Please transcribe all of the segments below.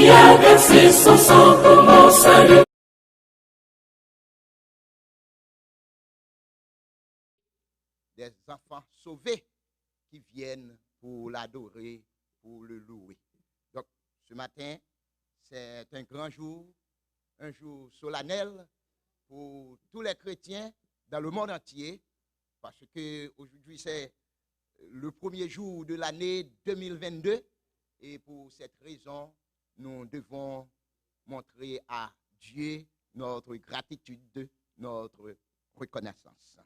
qui a versé son sang pour mon salut. Des enfants sauvés qui viennent pour l'adorer, pour le louer. Donc, ce matin, c'est un grand jour, un jour solennel pour tous les chrétiens dans le monde entier, parce que aujourd'hui c'est le premier jour de l'année 2022, et pour cette raison, nous devons montrer à Dieu notre gratitude, notre reconnaissance.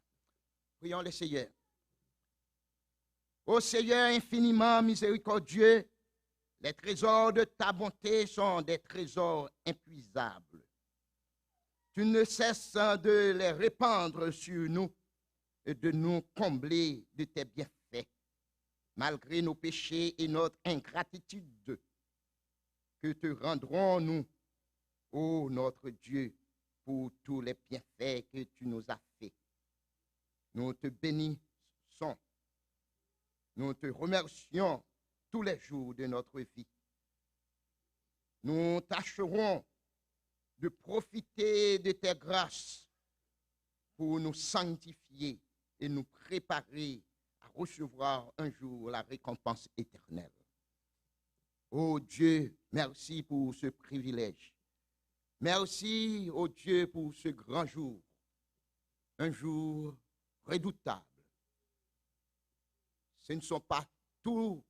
Prions le Seigneur. Ô Seigneur infiniment miséricordieux, les trésors de ta bonté sont des trésors inépuisables. Tu ne cesses de les répandre sur nous et de nous combler de tes bienfaits, malgré nos péchés et notre ingratitude. Que te rendrons-nous, ô notre Dieu, pour tous les bienfaits que tu nous as faits? Nous te bénissons, nous te remercions tous les jours de notre vie. Nous tâcherons de profiter de tes grâces pour nous sanctifier et nous préparer à recevoir un jour la récompense éternelle. Ô Dieu, merci pour ce privilège. Merci, ô Dieu, pour ce grand jour. Un jour redoutable. Ce ne sont pas tous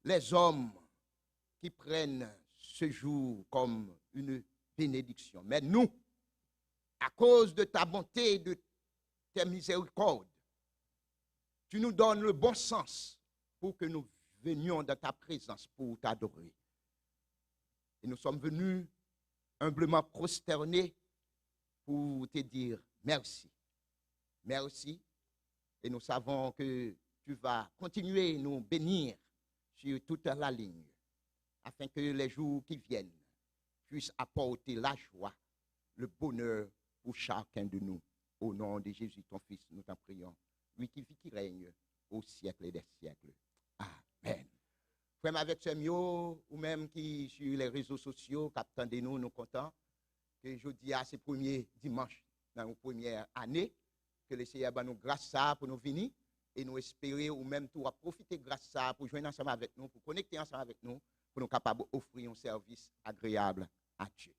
les hommes qui prennent ce jour comme une bénédiction. Mais nous, à cause de ta bonté et de tes miséricordes, tu nous donnes le bon sens pour que nous venions dans ta présence pour t'adorer. Et nous sommes venus humblement prosternés pour te dire merci. Merci. Et nous savons que tu vas continuer à nous bénir sur toute la ligne, afin que les jours qui viennent puissent apporter la joie, le bonheur pour chacun de nous. Au nom de Jésus, ton Fils, nous t'en prions. Lui qui vit, qui règne au siècle des siècles. Amen. Frère avec ce mio, ou même qui sur les réseaux sociaux, captant de nous, nous contents que jeudi à ce premier dimanche dans nos premières années, que le Seigneur va nous grâce à pour nous venir et nous espérer ou même tout à profiter grâce à pour joindre ensemble avec nous, pour connecter ensemble avec nous, pour nous capables d'offrir un service agréable à Dieu.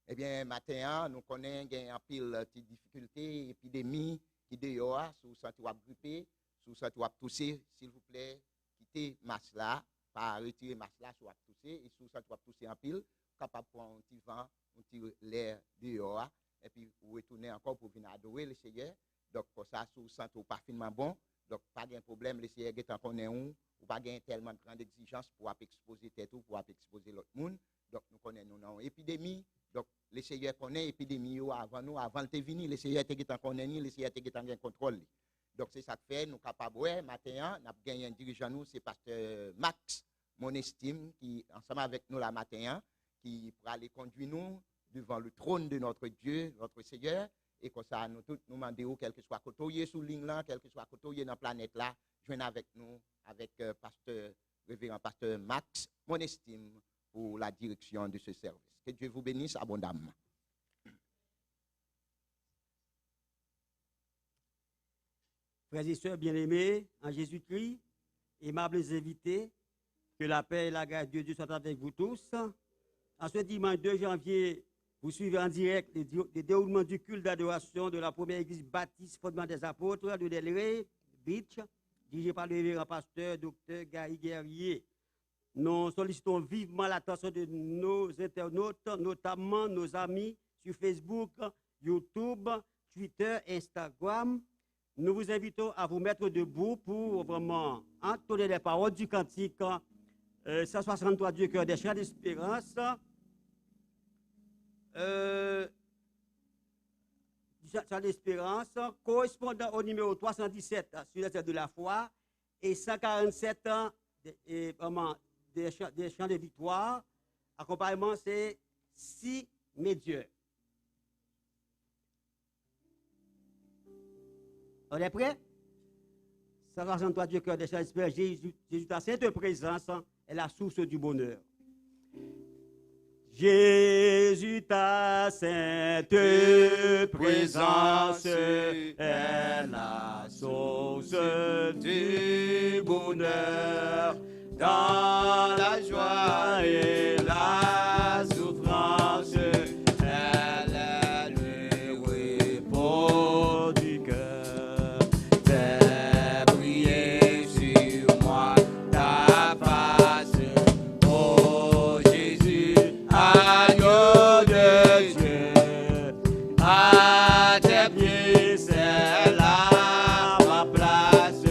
Eh bien, matin, nous connaissons un pile de difficultés, épidémie qui dehors, sous ça tu vas gripper, sous ça tu vas tousser, s'il vous plaît, quittez masse là, pas retirer masse là, soit tousser, et sous ça tu vas tousser en pile, capable de prendre un petit vent, un petit l'air dehors, et puis vous retourner encore pour venir adorer le Seigneur. Donc, pour ça, sous ça tu pas finement bon, donc pas de problème, le Seigneur est en connaît ou pas de tellement de grande exigence pour exposer tête ou pour exposer l'autre monde. Donc, nous connaissons une épidémie. Donc, le Seigneur connaît l'épidémie avant nous, avant de venir, le Seigneur est en connaît, le Seigneur est en contrôle. Donc, c'est ça que fait, nous capables, ouais, matin, nous avons gagné un dirigeant, nous, c'est pasteur Max, mon estime, qui, ensemble avec nous, la matin, qui pourra aller conduire nous devant le trône de notre Dieu, notre Seigneur, et comme ça, nous tous nous demandons, quel que soit côté sur ligne là, quel que soit côté dans la planète là, joignez avec nous, avec pasteur, révérend pasteur Max, mon estime, pour la direction de ce service. Que Dieu vous bénisse abondamment. Frères et sœurs bien-aimés en Jésus-Christ, aimables invités, que la paix et la grâce de Dieu soient avec vous tous. En ce dimanche 2 janvier, vous suivez en direct le déroulement du culte d'adoration de la première église baptiste fondement des apôtres de Delray Beach, dirigé par le révérend pasteur Dr. Gary Guerrier. Nous sollicitons vivement l'attention de nos internautes, notamment nos amis sur Facebook, YouTube, Twitter, Instagram. Nous vous invitons à vous mettre debout pour vraiment entonner les paroles du cantique 163 du cœur des chants d'espérance. Chants d'espérance, correspondant au numéro 317 sur la tête de la foi et 147 des chants de victoire. Accompagnement, c'est si mes dieux. On est prêt? 163 du cœur des chants d'espérance, Jésus, ta sainte présence est la source du bonheur. Jésus, ta sainte présence est la source du bonheur. Dans la joie et la souffrance, elle est le repos du cœur. Fais briller sur moi ta face, oh Jésus, agneau de Dieu. À tes pieds, c'est là ma place.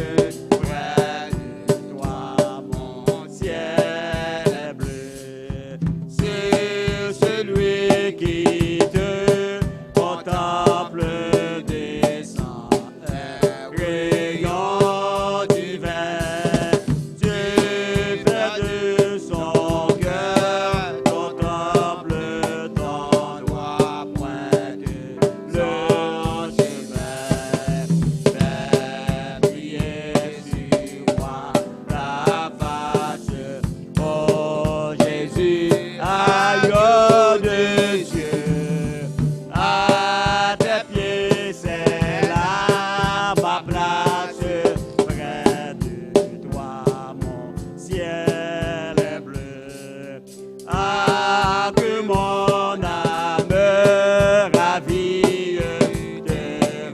Près de toi, mon ciel est bleu. C'est celui qui te contemple descend un rayon divin. Dieu fait de son cœur contemple ton doigt pointe le chemin. Fais briller sur moi ta face, oh Jésus, agneau de Dieu. À tes pieds, c'est là ma place. Près de toi, mon ciel est bleu. Ah, que mon âme ravie te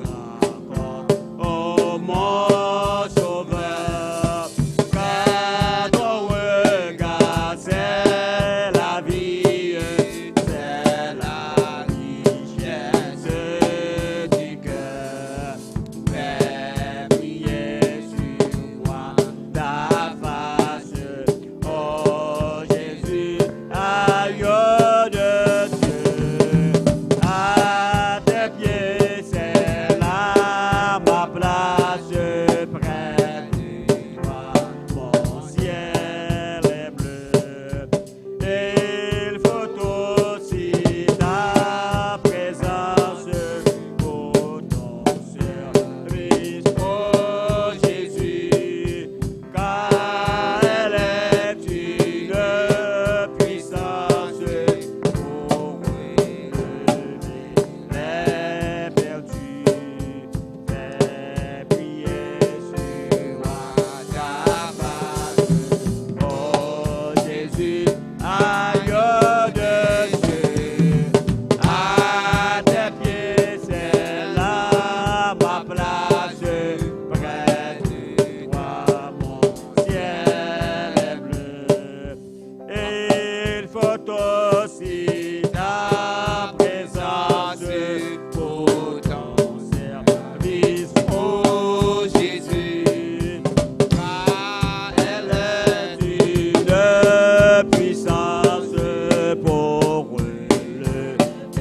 rencontre, oh mon sauveur. Car ton regard, c'est la vie, c'est la richesse du cœur. Fais briller sur moi ta face, oh Jésus, agneau de Dieu. À tes pieds, c'est là ma place. Près de toi, mon ciel est bleu. Il faut aussi ta présence pour ton service, oh Jésus, car elle est une puissance pour relever les perdus. Fais briller sur moi ta face, oh Jésus, agneau de Dieu. À tes pieds, c'est là ma place. Près de toi, mon ciel est bleu. Il faut aussi ta présence pour ton service, oh Jésus, car elle est une puissance pour relever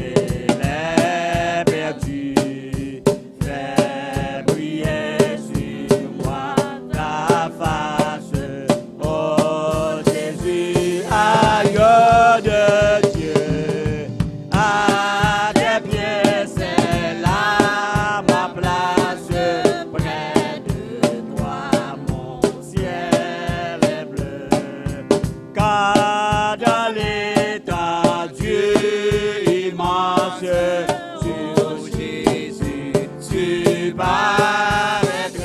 les perdus. Fais briller sur moi ta face, oh Jésus, agneau de Dieu. À tes pieds, c'est là ma place. Près de toi, mon ciel est bleu. Car dans l'état Dieu immense, sur Jésus tu paraîtras.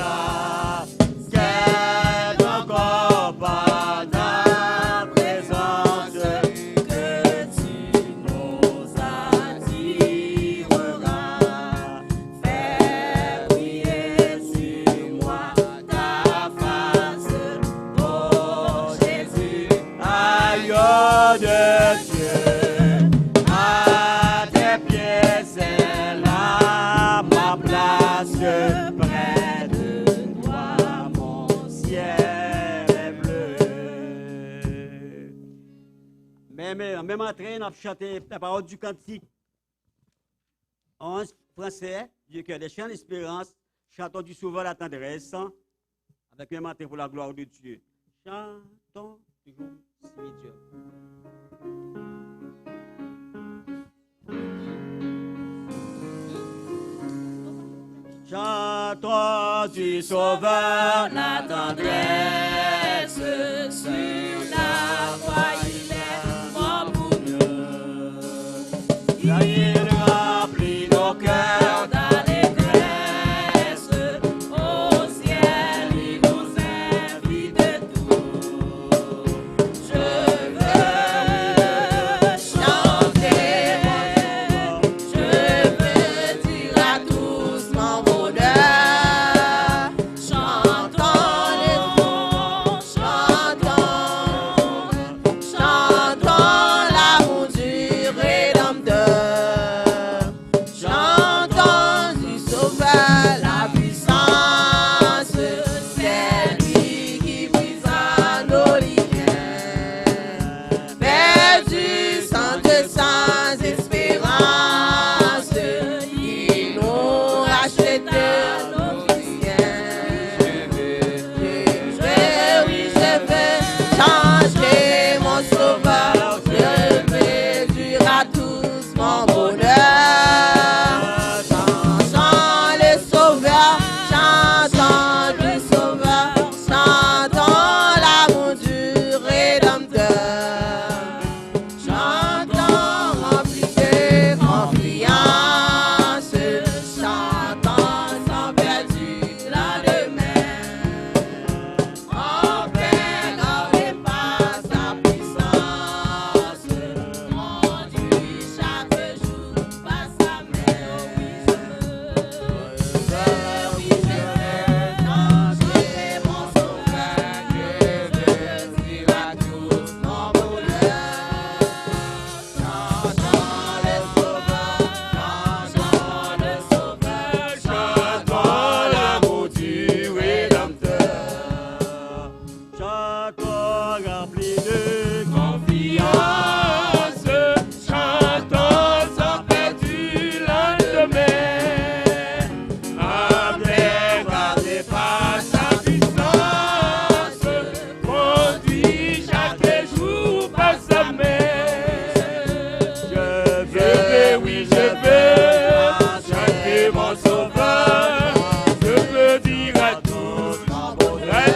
Quel encore par ta présence que tu nous attireras. Fais briller sur moi ta face, oh Jésus, agneau de Dieu. À tes pieds, c'est là ma place. Près de toi, mon ciel est bleu. Même entrée, on a chanté la parole du cantique en français, du cœur des chants d'espérance, chantons du sauveur la tendresse, avec un matin pour la gloire de Dieu. Chantons toujours si Dieu. Chantons du sauveur la tendresse, sur la croix il est mort pour nous. il remplit nos cœurs d'allégresse. Au ciel, il nous invite tous. Je veux chanter, je veux dire à tous mon bonheur. Chantons les mots, chantons l'amour du Rédempteur. Chantons du Sauveur la puissance, c'est lui qui brisera nos liens. Perdu sans espérance, il nous rachète nos biens. Oui, je veux changer mon Sauveur, je veux dire à tous mon bonheur. Chantons le Sauveur, chantons du Sauveur, chantons l'amour du Rédempteur. Chantons remplis de confiance, chantons sans perdu lendemain. En paix, n'en pas sa puissance, conduit chaque jour par sa main. Oui, je veux changer mon Sauveur, je veux dire à tous mon bonheur. Chantons le Sauveur, chantons l'amour du Rédempteur. Chantons remplis de Confiance, chantons sans perdu lendemain. Avec gardé par sa puissance, conduit chaque jour par sa main. Je veux, oui, je veux chanter mon Sauveur. Je veux dire à tous mon bonheur.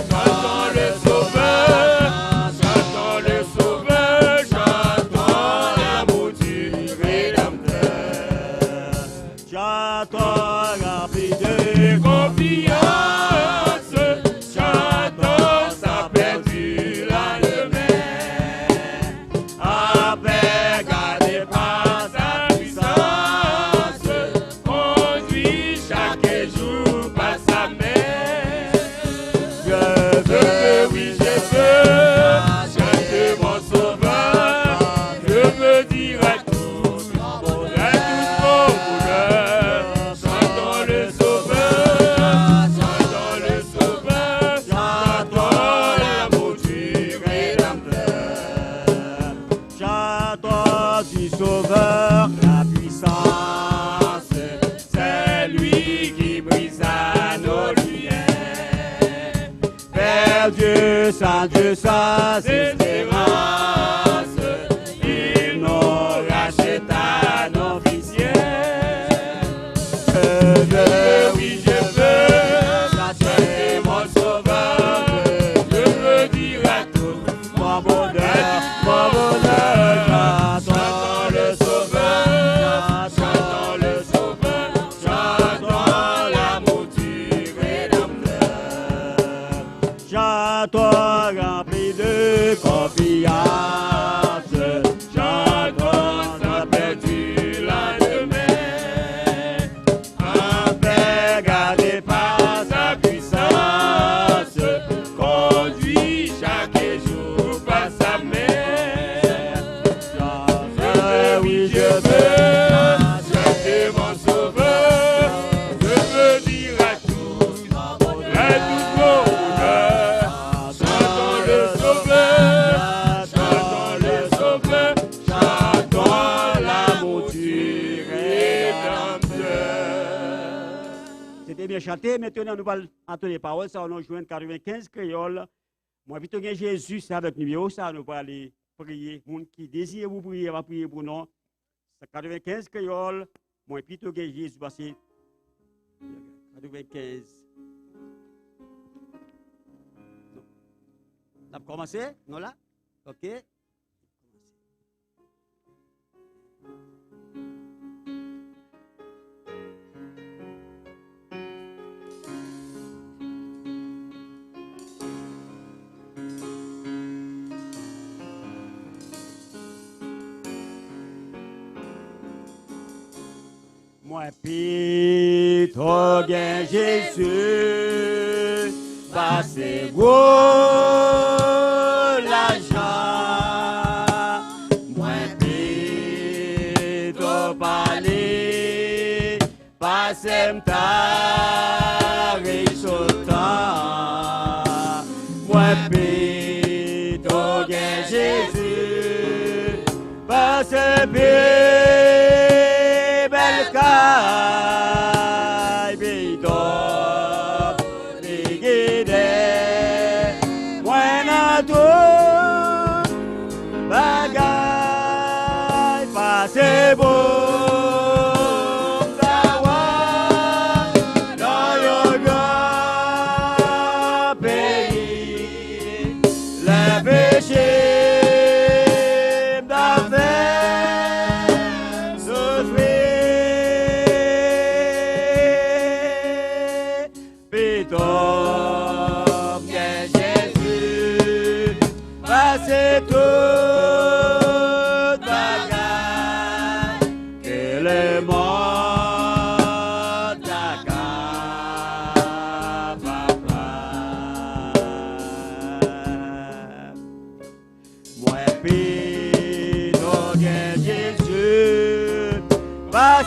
Chantons le Sauveur, chantons l'amour du Rédempteur. chantons remplis de Confiance, chantons sans perdu lendemain. Avec gardé par sa puissance, conduit chaque jour par sa main. Je veux, oui, je veux chanter mon Sauveur. Je veux dire à tous mon bonheur. Chantons le Sauveur, chantons l'amour du Rédempteur. chantons du Sauveur la puissance. C'est lui qui brisa nos liens. Père Dieu, sans espérance, Il nous racheta nos viciens. je veux, Oui, je veux chanter mon Sauveur. Je veux dire à tous mon bonheur, mon bonheur. Chantons le Sauveur, chantons l'amour du Rédempteur. chantons remplis de confiance. Chantons sans perdu lendemain. Avec gardé par sa puissance, conduit chaque jour par sa main. Oui, je veux chanter mon Sauveur. Je veux dire à tous mon bonheur. Chantons le Sauveur, chantons l'amour du Rédempteur. C'était bien chanté. Maintenant, nous allons entendre les paroles. Ça, on a joué 95 créoles. Moi, vite, Jésus, c'est avec numéro. Ça, nous allons aller prier. Les gens qui désirent vous prier, va prier pour nous. 95 créoles. Moi, plutôt que Jésus, parce que 95. Non. On a commencé? Non, là? OK. Moi, pito gen Jésus, passez gros l'argent. Moi, pito parler, passez m'ta riche autant. Moi, pito gen Jésus, passez belle caille, bito, ligide, moi n'a tout, bagaille, passez beau.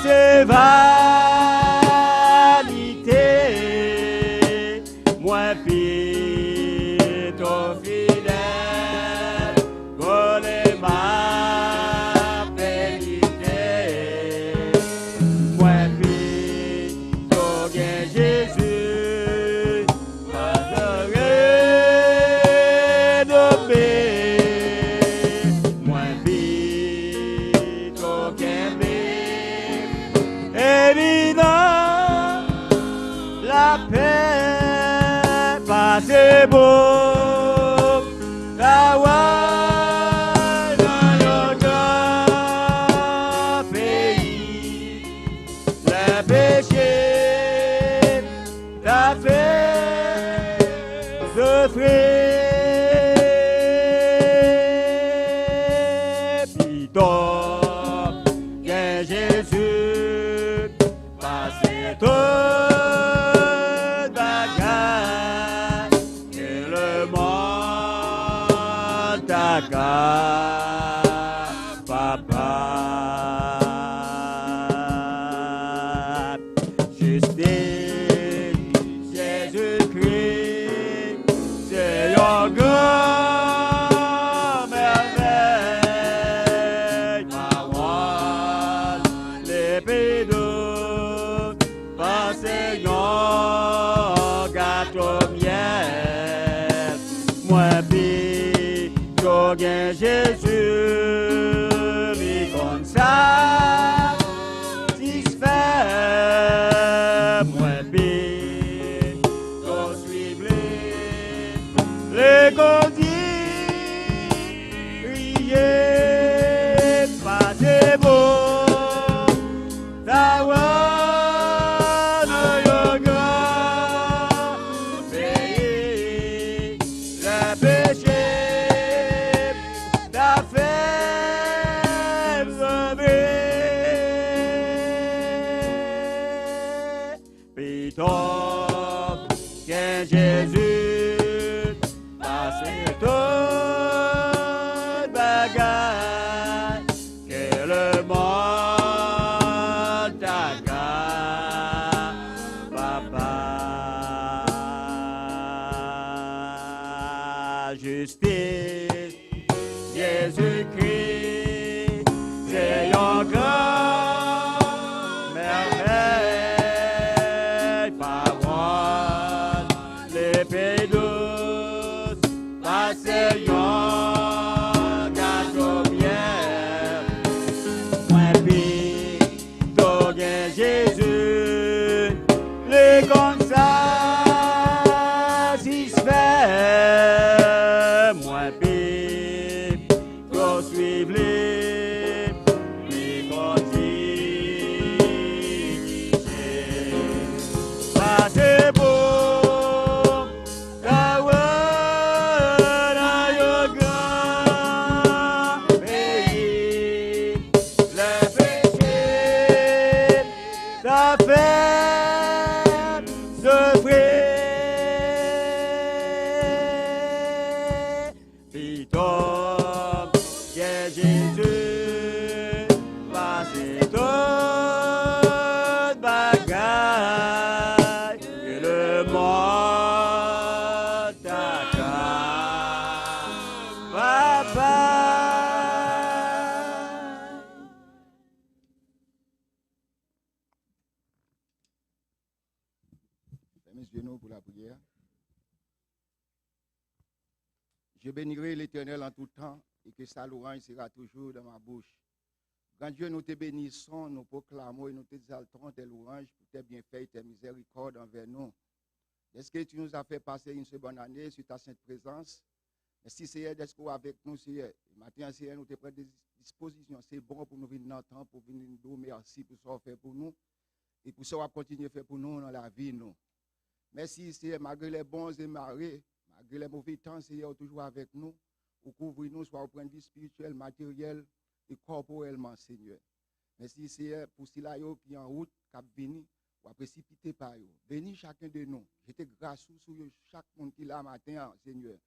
C'est vanité, moi pito fidèle, connais ma vérité. Moi pito gen Jésus, pas de rénommer. Moi pito gen évident, la paix, passez beau, la voix dans notre pays, le péché, la fait, souffrir, pardon, que Jésus. Toute bagarre que le monde t'accapare, papa. Justice, Jésus-Christ, c'est un grand merveille. Parole, l'épée d'eau. Seigneur, gâteau miel, moi pito gen Jésus, lui comme ça, satisfait, moi pito suivre les godilles, riez, pas de beau, Jésus, passez toute bagarre que le monde t'accapare, papa. Justice, Jésus-Christ, c'est un grand merveille, parole, l'épée douce, pas Seigneur, gâteau miel, moi pito gen Jésus, les comme ça, si se fait, moi pito suivre les continuer, pas c'est beau. c'est Jésus, passer toute bagaille que le monde t'accable. Bye bye. Fermez les yeux pour la prière. Je bénirai l'Éternel en tout temps et que sa louange sera toujours dans ma bouche. Quand Dieu nous te bénissons, nous proclamons et nous t'exaltons tes louanges pour tes bienfaits et tes miséricordes envers nous. Est-ce que tu nous as fait passer une seule bonne année sur ta sainte présence? Merci Seigneur d'être avec nous, Seigneur. Maintenant, Seigneur, nous te prenons des dispositions. C'est bon pour nous venir dans le temps, pour venir nous dire merci pour ce qu'on fait pour nous et pour ce qu'on va continuer à faire pour nous dans la vie. Nous. Merci Seigneur, malgré les bons et marées, malgré les mauvais temps, Seigneur, toujours avec nous, pour couvrir nous, soit au point de vue spirituel, matériel et corporellement, Seigneur. Merci, Seigneur, pour ceux qui sont en route, qui viennent, ou à précipiter par eux. Bénis chacun de nous. J'étais grâce sur chaque monde qui est là matin, Seigneur.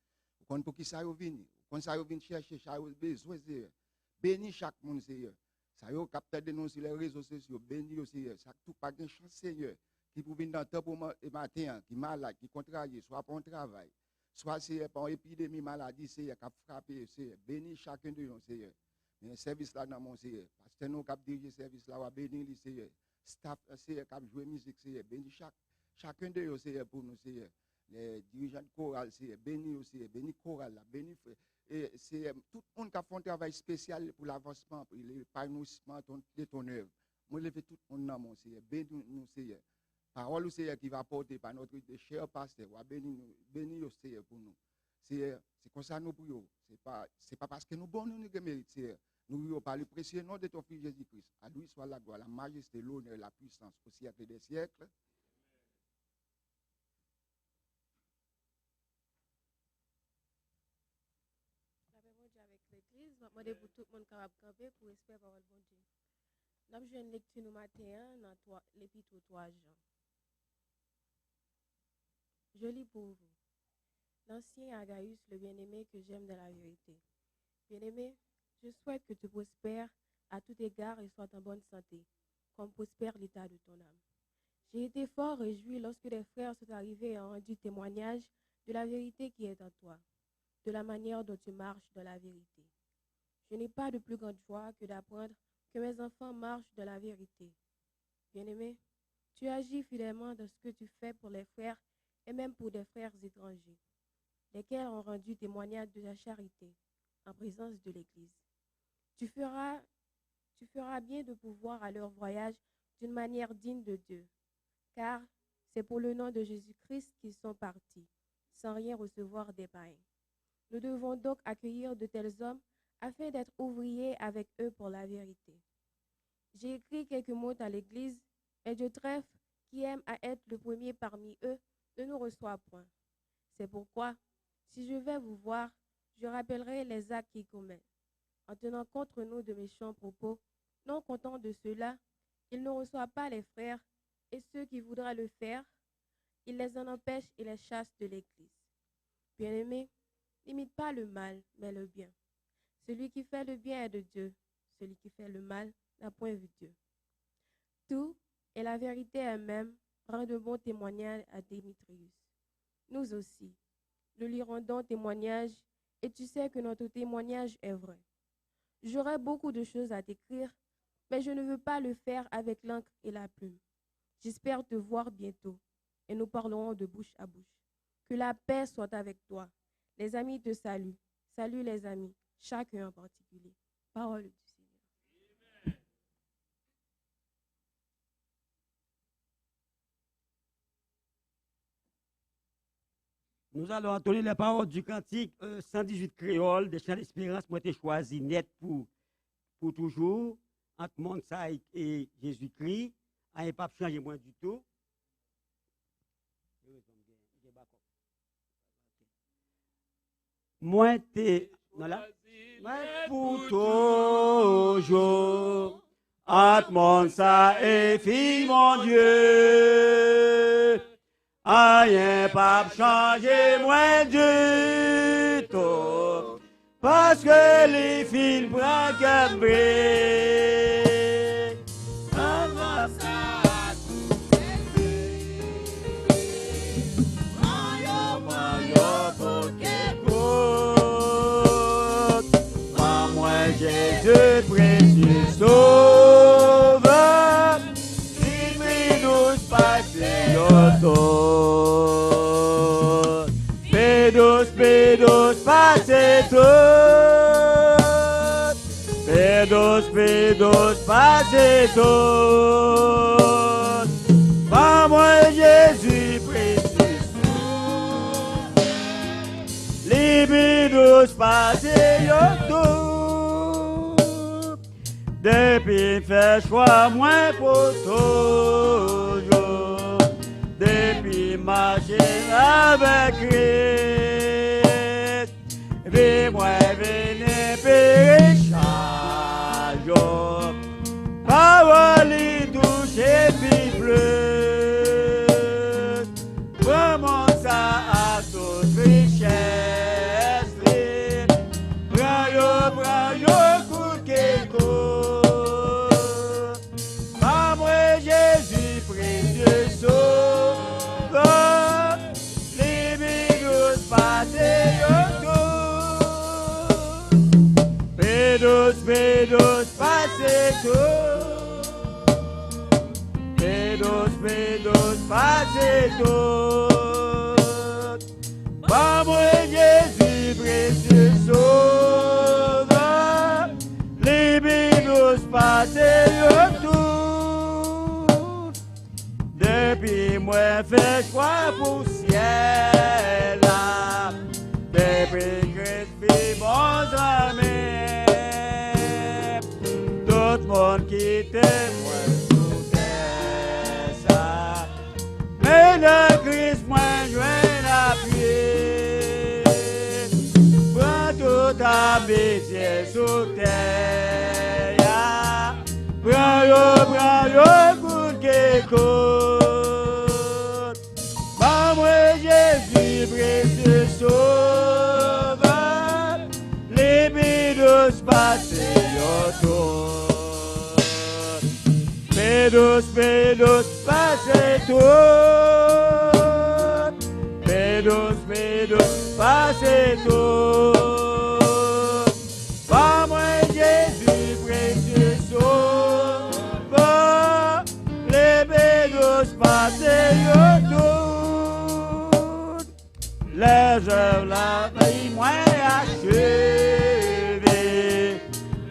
Pour qui ça vient, pour ça vient chercher, chaque besoin, Seigneur. Bénis chaque monde, Seigneur. Ça y est, capteur de nous sur les réseaux sociaux. Bénis, Seigneur. Ça tout pas de chance, Seigneur. Qui pour venir dans le temps pour matin, qui est malade, qui est contrarié, soit pour un travail. Soit c'est par une épidémie, maladie, Seigneur, qui a frappé, Seigneur. Bénis chacun de nous, Seigneur. Mais service là dans mon Seigneur. Parce que nous qui avons dirigé service là, on va bénir les Seigneur. Staff, Seigneur, qui a joué musique, Seigneur. Bénis chacun de nous, Seigneur, pour nous, Seigneur. Les dirigeants de chorale, Seigneur. Bénis aussi, Seigneur. Bénis chorale là. Bénis, frère. Et c'est tout le monde qui a fait un travail spécial pour l'avancement, pour l'épanouissement de ton œuvre. Moi, je fais tout le monde dans mon Seigneur. Bénis nous, Seigneur. Parole au Seigneur qui va porter par notre cher pasteur. Bénis au Seigneur pour nous. C'est comme ça nous prions. C'est pas parce que nous bons nous mérites, Seigneur. Nous prions par le précieux nom de ton Fils Jésus-Christ. À lui soit la gloire, la majesté, l'honneur, la puissance au siècle des siècles. La paix de Dieu avec l'Église. Je vais demander pour tout le monde capable de camper pour espérer parole bon Dieu. Nous avons une lecture nous matin dans l'épître aux 3 Jean. Je lis pour vous. L'ancien Agaius, le bien-aimé que j'aime de la vérité. Bien-aimé, je souhaite que tu prospères à tout égard et sois en bonne santé, comme prospère l'état de ton âme. J'ai été fort réjoui lorsque les frères sont arrivés et ont rendu témoignage de la vérité qui est en toi, de la manière dont tu marches dans la vérité. Je n'ai pas de plus grande joie que d'apprendre que mes enfants marchent dans la vérité. Bien-aimé, tu agis fidèlement dans ce que tu fais pour les frères et même pour des frères étrangers, lesquels ont rendu témoignage de la charité en présence de l'Église. Tu feras bien de pouvoir à leur voyage d'une manière digne de Dieu, car c'est pour le nom de Jésus-Christ qu'ils sont partis, sans rien recevoir des païens. Nous devons donc accueillir de tels hommes afin d'être ouvriers avec eux pour la vérité. J'ai écrit quelques mots à l'Église, et Diotrephe, qui aime à être le premier parmi eux, ne nous reçoit point. C'est pourquoi, si je vais vous voir, je rappellerai les actes qu'il commet. En tenant contre nous de méchants propos, non content de cela, il ne reçoit pas les frères, et ceux qui voudraient le faire, il les en empêche et les chasse de l'Église. Bien-aimés, n'imite pas le mal, mais le bien. Celui qui fait le bien est de Dieu, celui qui fait le mal n'a point vu Dieu. Tout, et la vérité elle-même, rend de bons témoignages à Démétrius. Nous aussi, nous lui rendons témoignage, et tu sais que notre témoignage est vrai. J'aurais beaucoup de choses à t'écrire, mais je ne veux pas le faire avec l'encre et la plume. J'espère te voir bientôt, et nous parlerons de bouche à bouche. Que la paix soit avec toi. Les amis te saluent. Salut les amis, chacun en particulier. Parole du Seigneur. Nous allons entonner les paroles du cantique 118 créole des chants d'espérance qui ont été choisis net pour toujours entre Monsaï et Jésus-Christ. Il n'y a pas changé moins du tout. Moi, t'es pour toujours entre Monsaï et fille mon Dieu. Rien pas changer moins du tout. parce que les fils prennent cambré. Avant ça, tout est Mario, pour Par moi, Jésus, précieux sauveur, il nous passe l'auto. Pédos, passez tout. Pédos, passez tout. Par moi, Jésus, précieux les pédos, passez tout. Depuis fait choix moins pour toujours. Depuis marcher avec Christ. Puis moi venez périr chaque jour. Parole toucher puis plus. Vraiment ça à toute richesse. Prends yo, coup de quelque. Par moi Jésus précieux sauveur, les bigos passez tout. Pédos, passez tout. Pédos, passez tout. Par moi Jésus précieux sauveur, les bigos passez tout. Depuis moi fait choix pour ciel là. Depuis Christ vit bons amis. Tout le monde qui t'aime moi sous terre ça. Mais le Christ moi joint la pied. Prends tout ta bêtise sous terre. Prends yo, coup de quelque. Par moi Jésus précieux sauveur, les pédos passez autour. Pédos, passez tout. Pédos, passez tout. Par moi Jésus précieux sauveur, les pédos passez autour. Les œuvres la vie moins achevées,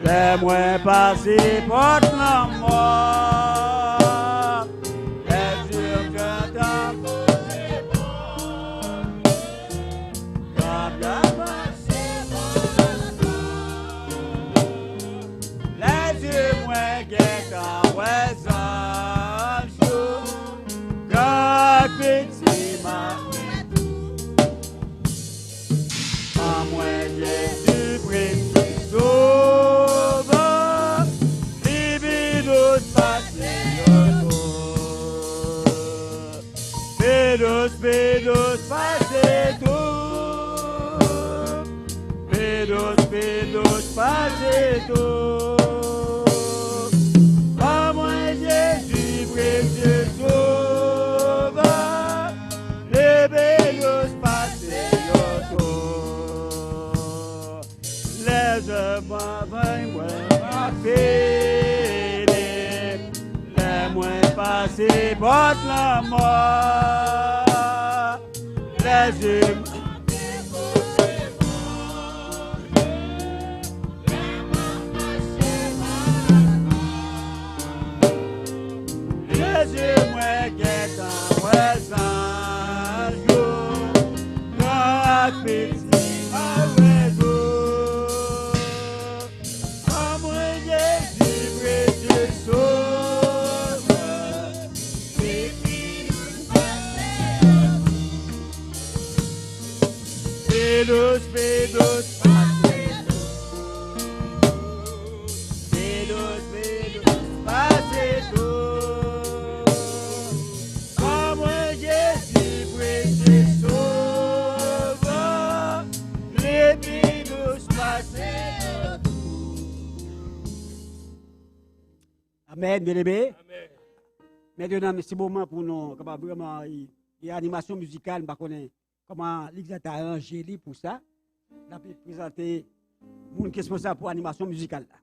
les moins passés portent la mort. Les yeux que t'as posés quand t'as passé les yeux moins guettent en voisin quand petit m'a à moi Jésus précieux sauveur, les pédos passez autour. Pédos, passez tout. Pédos, passez tout. Par moi Jésus précieux sauveur, les pédos passez autour. Les œuvres moins faites, les moins passés portent la mort. Les yeux moins guettent en voisin quand petit réseau. Par moi Jésus précieux sauveur, les pédos passez autour. Amen, bien-aimé. Maintenant, c'est le moment pour nous, capable vraiment, il y a animation musicale, je ne sais pas comment l'Église a arrangé pour ça. On a présenté le monde qui est responsable pour l'animation musicale. Là.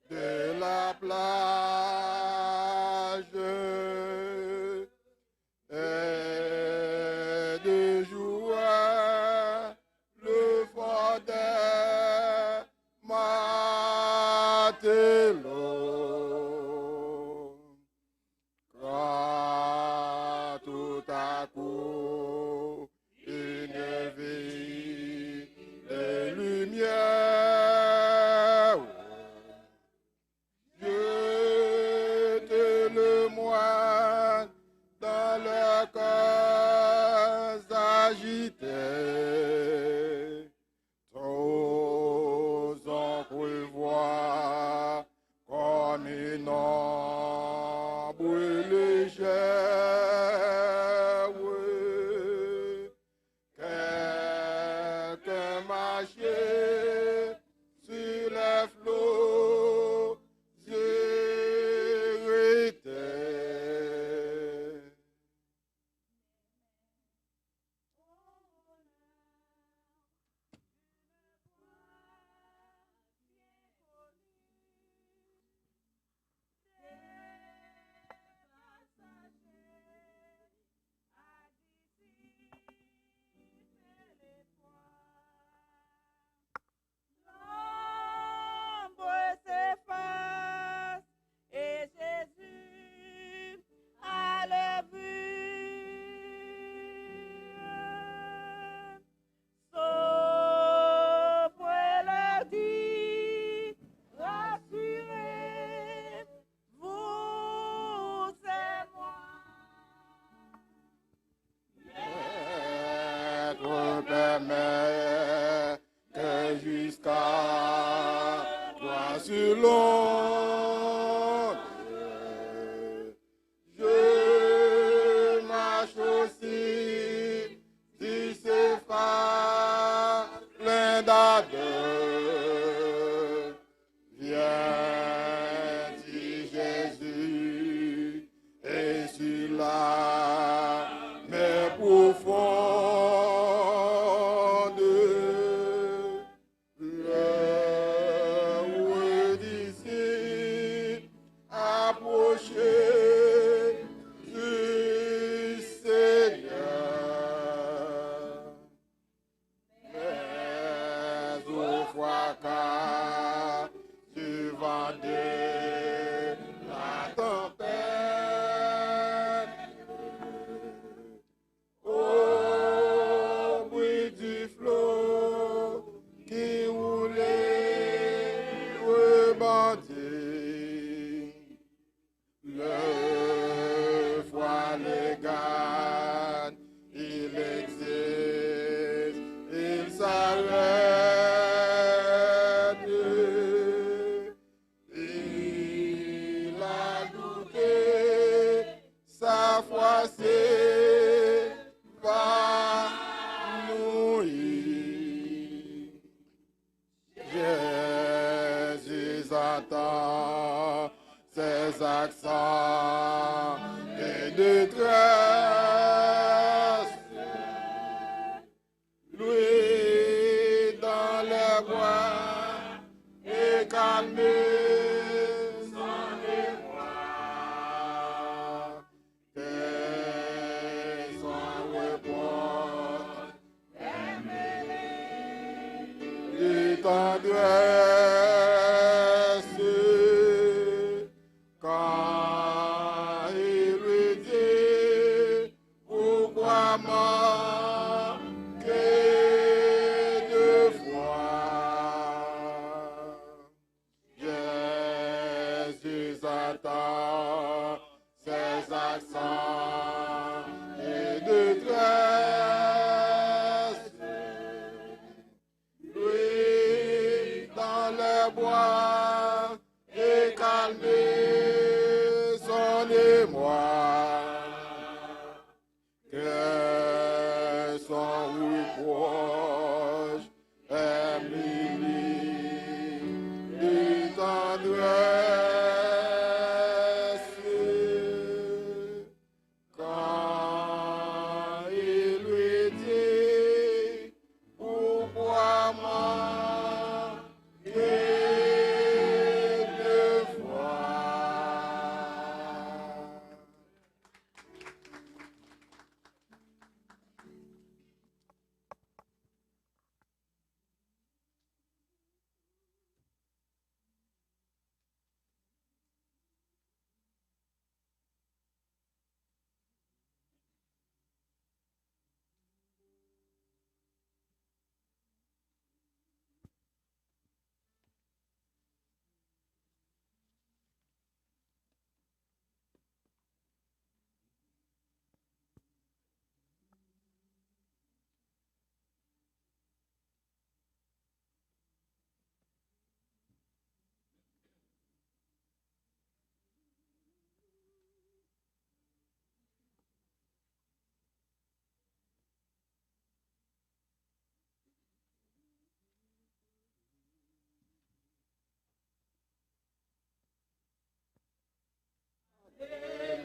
De la plage et de joie le fond des matelots. Quand tout à coup une vie de lumière jette le moine dans le cœur agité. Trop en voir comme une ombre légère. Quelqu'un marchait sur les flots irrités. attend ses accents et détresse. Lui dans les bois et calmer son émoi. Que son repos et tendresse quand il lui dit pourquoi manquer de foi. Jésus attend ses accents et détresse. Lui dans les bois et calmer son émoi. Que son reproche est muni de tendresse. Quand il lui dit pourquoi manquer de foi.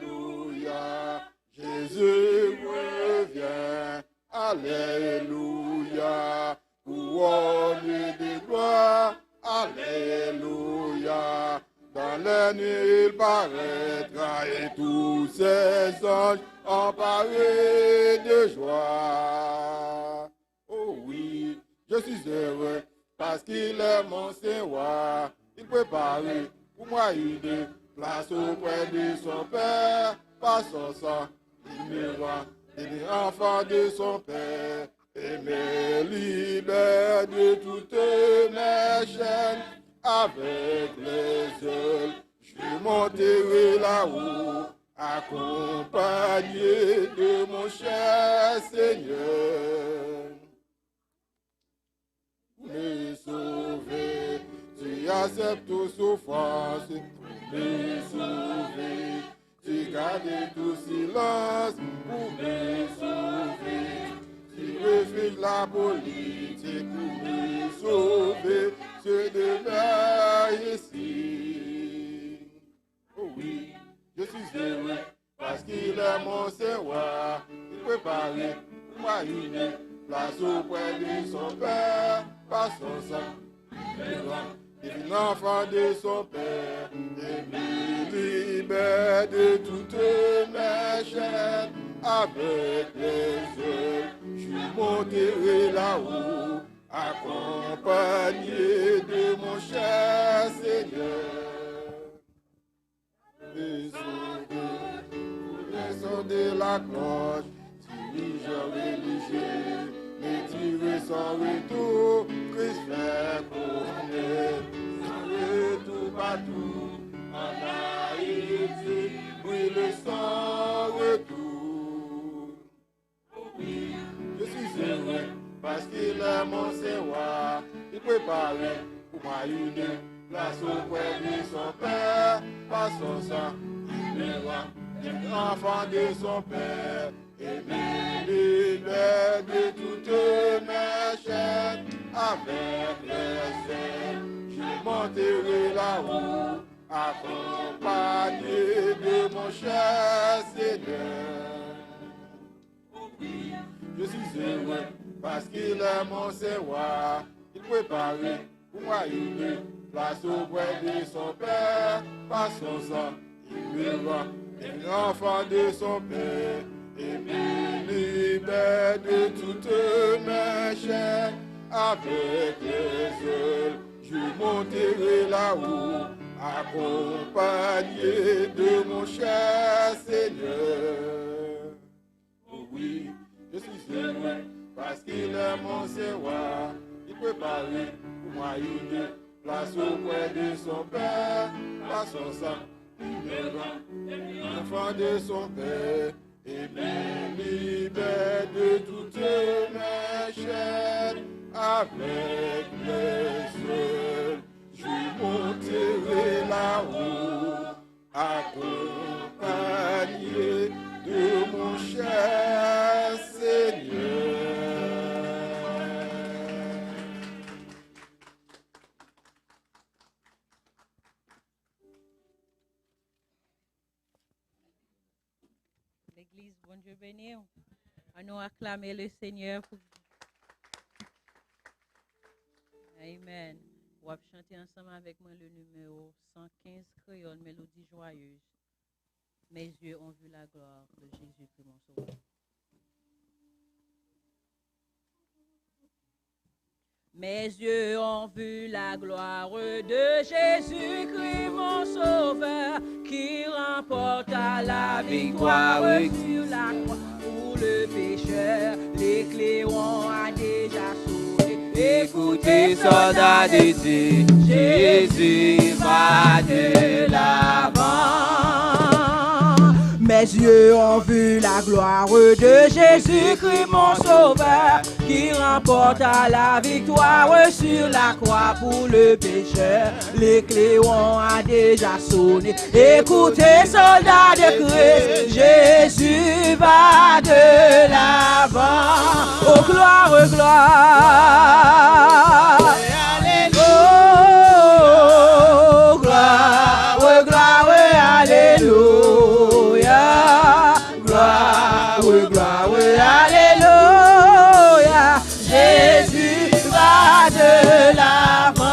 Alléluia, Jésus revient. Alléluia, couronne de gloire. Alléluia, dans la nuit il paraîtra et tous ses anges emparés de joie. Oh oui, je suis heureux parce qu'il est mon Seigneur. Il prépare pour moi une place auprès de son Père. Par son sang, il me rend enfant de son Père et me libère de toutes mes chaînes. Avec les ailes, je monterai là-haut, accompagné de mon cher Seigneur. Me sauver, tu acceptes toute souffrance, me sauver, tu gardes tout silence pour me sauver, tu refuses la politique pour me sauver, je demeure ici. Oh oui, je suis heureux parce qu'il est mon Seigneur, il prépare pour moi une place auprès de son Père. Par son sang, il enfant de son Père, et me libère de toutes mes chaînes. Avec les ailes, je monterai là-haut, accompagné de mon cher Seigneur. Les sons de la cloche, dirigeant religieux, mais tirer sans retour, Christ fait connaître, sans retour partout, en Haïti, brille sans retour. Oui, je suis heureux, parce qu'il est mon Seigneur, il prépare pour moi une place auprès de son Père, par son sang, il me rend enfant de son Père, et me libère de toutes mes chaînes. Avec les ailes, je monterai là là-haut, accompagné de mon cher Seigneur. Je suis heureux parce qu'il est mon Seigneur. Il prépare pour moi une place auprès de son Père. Par son sang, il me rend un enfant de son Père. Et me libère de toutes mes chaînes. Avec les ailes, je monterai là-haut, accompagné de mon cher Seigneur. Oh oui, je suis heureux parce qu'il est mon Seigneur. Il prépare pour moi une place auprès de son Père. Par son sang, il me rend enfant de son Père. Et me libère de toutes mes chaînes. Avec les ailes, je monterai là-haut, accompagné de mon cher Seigneur. L'Église, bon Dieu béni. On nous acclamer le Seigneur pour... Amen. On va chanter ensemble avec moi le numéro 115, Créole, Mélodie joyeuse. Mes yeux ont vu la gloire de Jésus-Christ mon sauveur. Mes yeux ont vu la gloire de Jésus-Christ mon sauveur, qui remporta la victoire sur la croix. Pour le pécheur, les clairons a déjà sauvé. Écoutez, soldats de Dieu, Jésus va de l'avant. Mes yeux ont vu la gloire de Jésus-Christ mon sauveur, qui remporta la victoire sur la croix pour le pécheur. Les clairons a déjà sonné. Écoutez, soldats de Christ, Jésus va de l'avant. Oh gloire, gloire. Oh gloire, gloire, alléluia. Gloire, gloire, alléluia. Jésus va de l'avant.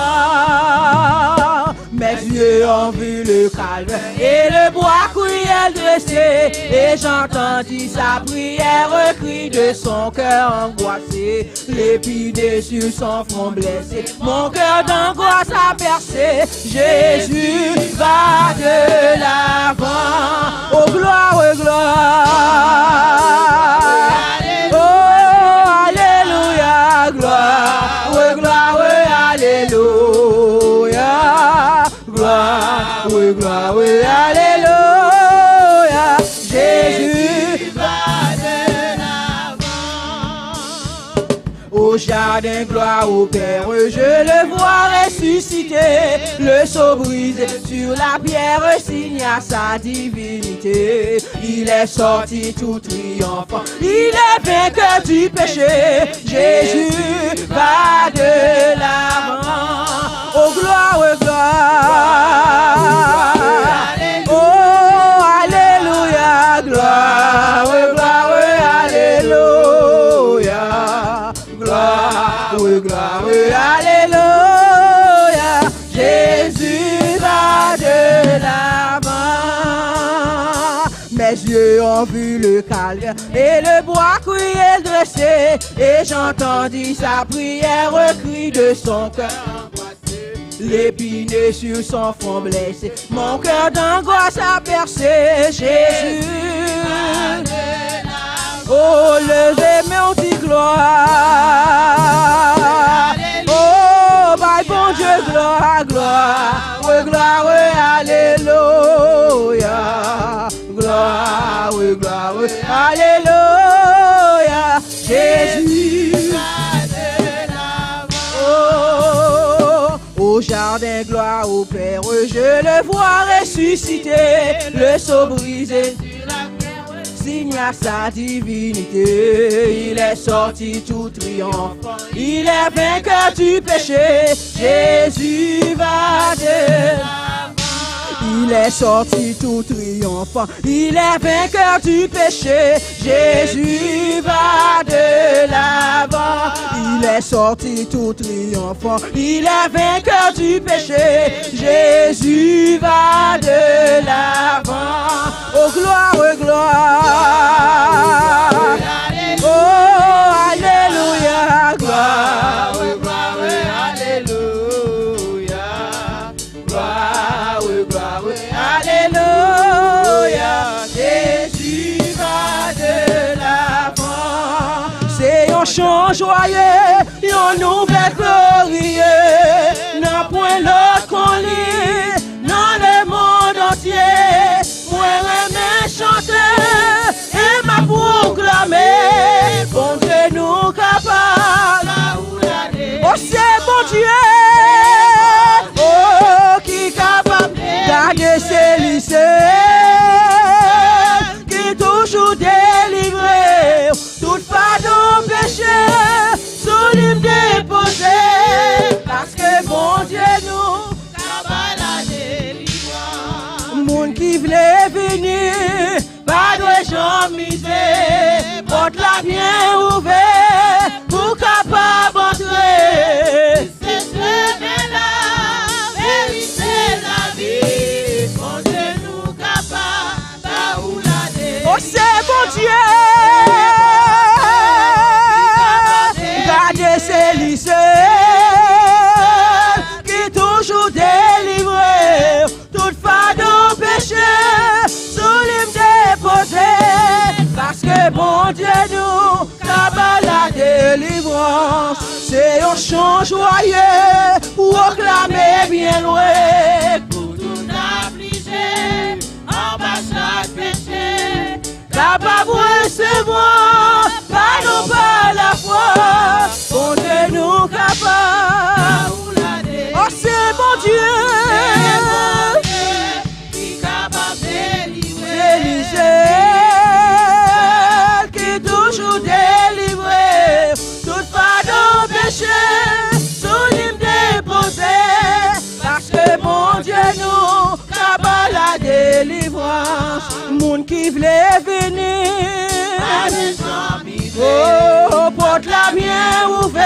Mes yeux ont vu le calme et le bois cruel dressé, et j'entendis sa prière, cri de son cœur angoissé. L'épidée sur son front blessé, mon cœur d'angoisse a percé. Jésus va de l'avant. Oh gloire, gloire. Oh alléluia, gloire, gloire, alléluia. Gloire, gloire, alléluia. Jésus va de l'avant. Au jardin, gloire au Père, je le vois ressusciter. Le sceau brisé sur la pierre signe à sa divinité. Il est sorti tout triomphant, il est vainqueur du péché. Jésus va de l'avant. Oh gloire, gloire. Oh alléluia, gloire, gloire, alléluia. Gloire, gloire, alléluia. Jésus va de l'avant. Mes yeux ont vu le calvaire et le bois cruel dressé, et j'entendis sa prière, cri de son cœur angoissé. L'épinée sur son front blessé, mon cœur d'angoisse a percé. Jésus, oh levez mon petit gloire. Oh bye bon Dieu, gloire, gloire, gloire, alléluia. Gloire, gloire, alléluia. Jésus au jardin, gloire au Père, je le vois ressusciter. Le sceau brisé signe à sa divinité. Il est sorti tout triomphant, il est vainqueur du péché. Jésus va de l'avant. Il est sorti tout triomphant, il est vainqueur du péché. Jésus va de l'avant. Il est sorti tout triomphant, il est vainqueur du péché. Jésus va de l'avant. Oh gloire, gloire. Oh alléluia, gloire, gloire, alléluia. Gloire, gloire, alléluia. Jésus va de l'avant. C'est un chant joyeux, une nouvelle glorieuse. Non point l'autre qu'on lit dans le monde entier. Moi remets chanter et m'a proclamé. Bon Dieu nous capable. Oh c'est bon Dieu. Oh qui capable garder ses lycées. Qui toujours délivré. Toute fardeau péché. Sous l'hymne déposé. Parce que bon Dieu nous capable la délivrance. Moun qui voulait venir. Pas de gens misés. Porte la bien ouverte. Pour capable entrer. C'est la vérité, la vie. Bon Dieu nous capable. Là où la délivrance. Oh c'est bon Dieu. Gardez ses lycées. Qui toujours délivré. Toute fardeau péché. Sous l'hymne déposé. Parce que bon Dieu nous capable la délivrance. C'est un chant joyeux. Proclamer bien loin. Pour tout affligé. En bas chaque péché. Capable recevoir. Pardon par la foi. Bon Dieu nous capable. Oh c'est bon Dieu. Qui capable délivrer. Qui toujours délivré. Toute fardeau péché. Sous l'hymne déposé. Parce que bon Dieu nous capable la délivrance. Moun qui voulait venir. Oh, porte la bien ouverte.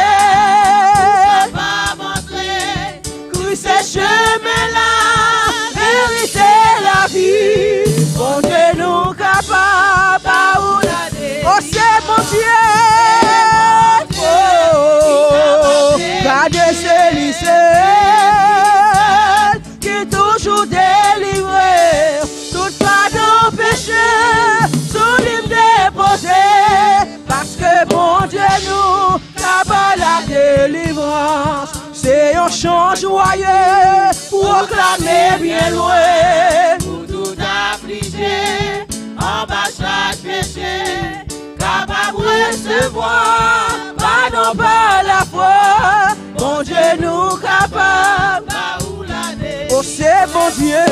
Christ est chemin là, vérité la vie. Bon Dieu nous capable. Oh c'est bon Dieu. Oh, gardez ses lycées. Qui toujours délivré. Toute fardeau péché. Sous l'hymne déposé. Parce que bon Dieu nous capable la délivrance. C'est un chant joyeux. Proclamer bien loin. Pour tout affligé. En bas chaque péché. Capable recevoir. Pardon par la foi. Bon Dieu nous capable. Oh c'est bon Dieu.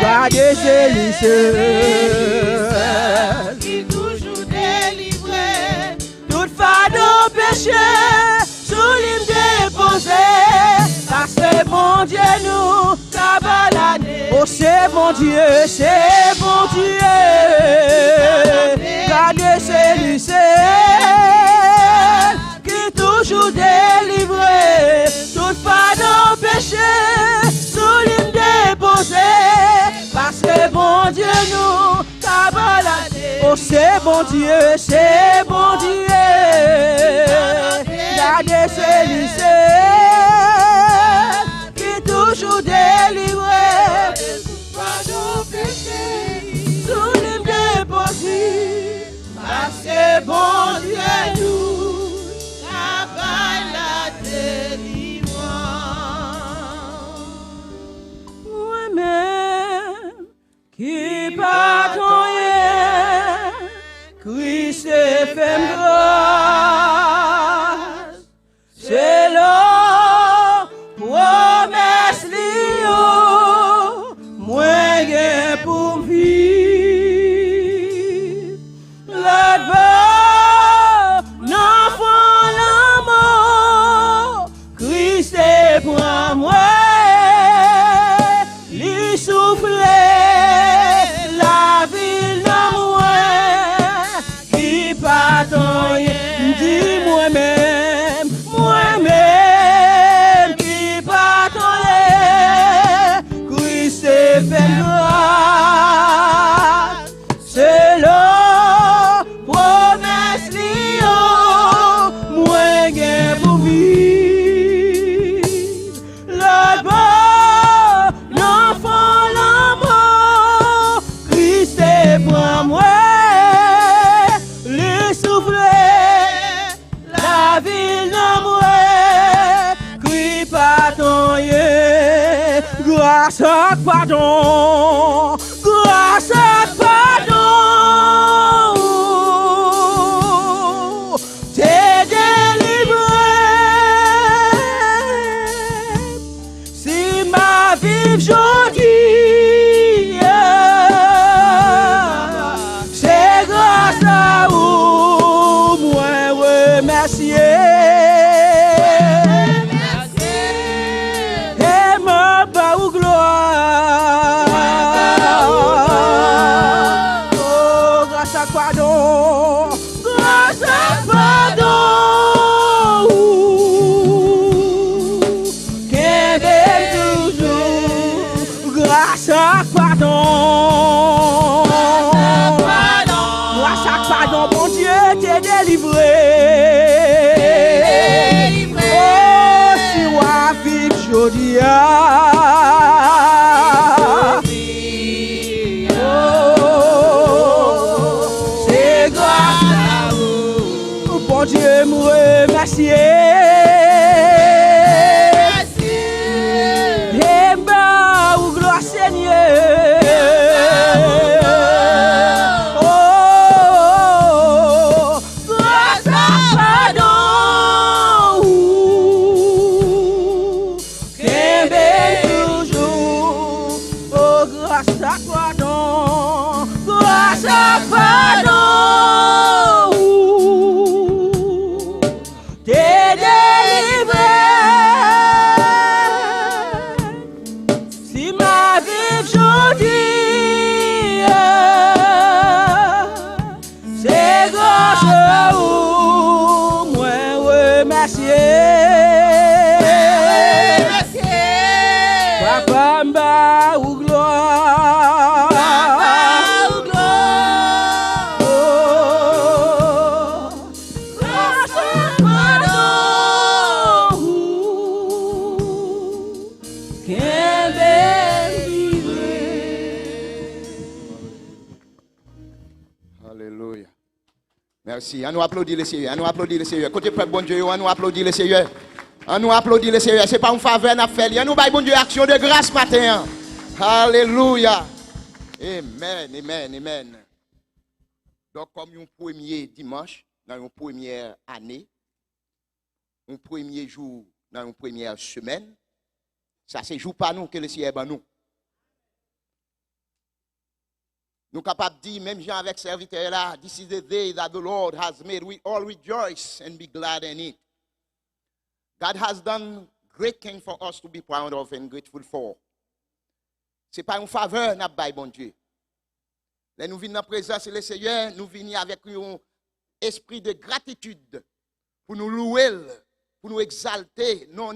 Gardez ses lycées. Qui toujours délivré. Toute fardeau péché. Sous l'hymne déposé. Parce que bon Dieu nous capable. Oh c'est bon Dieu, c'est bon Dieu. Gardez ses lycées. Qui toujours délivré. Toute fardeau péché. Sous l'hymne déposé. Parce que bon Dieu nous capable. Oh c'est bon Dieu, c'est bon Dieu. Gardez ses lycées. Qui toujours délivré. Sous l'hymne déposé. Parce que bon Dieu nous capable la délivrance. Moi-même qui pardonne. Christ fait grâce. C'est la promesse liée. Moi, pour pardon, grâce à pardon, t'es délivré. Si ma vie aujourd'hui, c'est grâce à vous, moi remercier. C'est grâce à vous, bon Dieu, me remercier. Et bah, ou gloire Seigneur. Oh, grâce à pardon. Grâce à pardon, grâce à pardon, t'es délivré. Si ma vie aujourd'hui, c'est grâce à vous, moi remercier. Papa m'a ou gloire. Alléluia. Merci. On nous applaudit le Seigneur. On nous applaudit le Seigneur. Côté peuple, bon Dieu, on nous applaudit le Seigneur. On nous applaudit le Seigneur. Ce n'est pas une faveur qu'on a fait. On nous baille bon Dieu action de grâce matin. Alléluia. Amen, amen, amen. Donc, comme un premier dimanche dans une première année, un premier jour dans une première semaine, ça c'est jour pas nous que le Seigneur est nous. Nous sommes capables de dire, même Jean avec serviteur là, this is the day that the Lord has made. We all rejoice and be glad in it. God has done great things for us to be proud of and grateful for. Ce n'est pas une faveur, n'a pas bon Dieu. Là, nous venons dans la présence du Seigneur, nous venons avec un esprit de gratitude pour nous louer, pour nous exalter, non,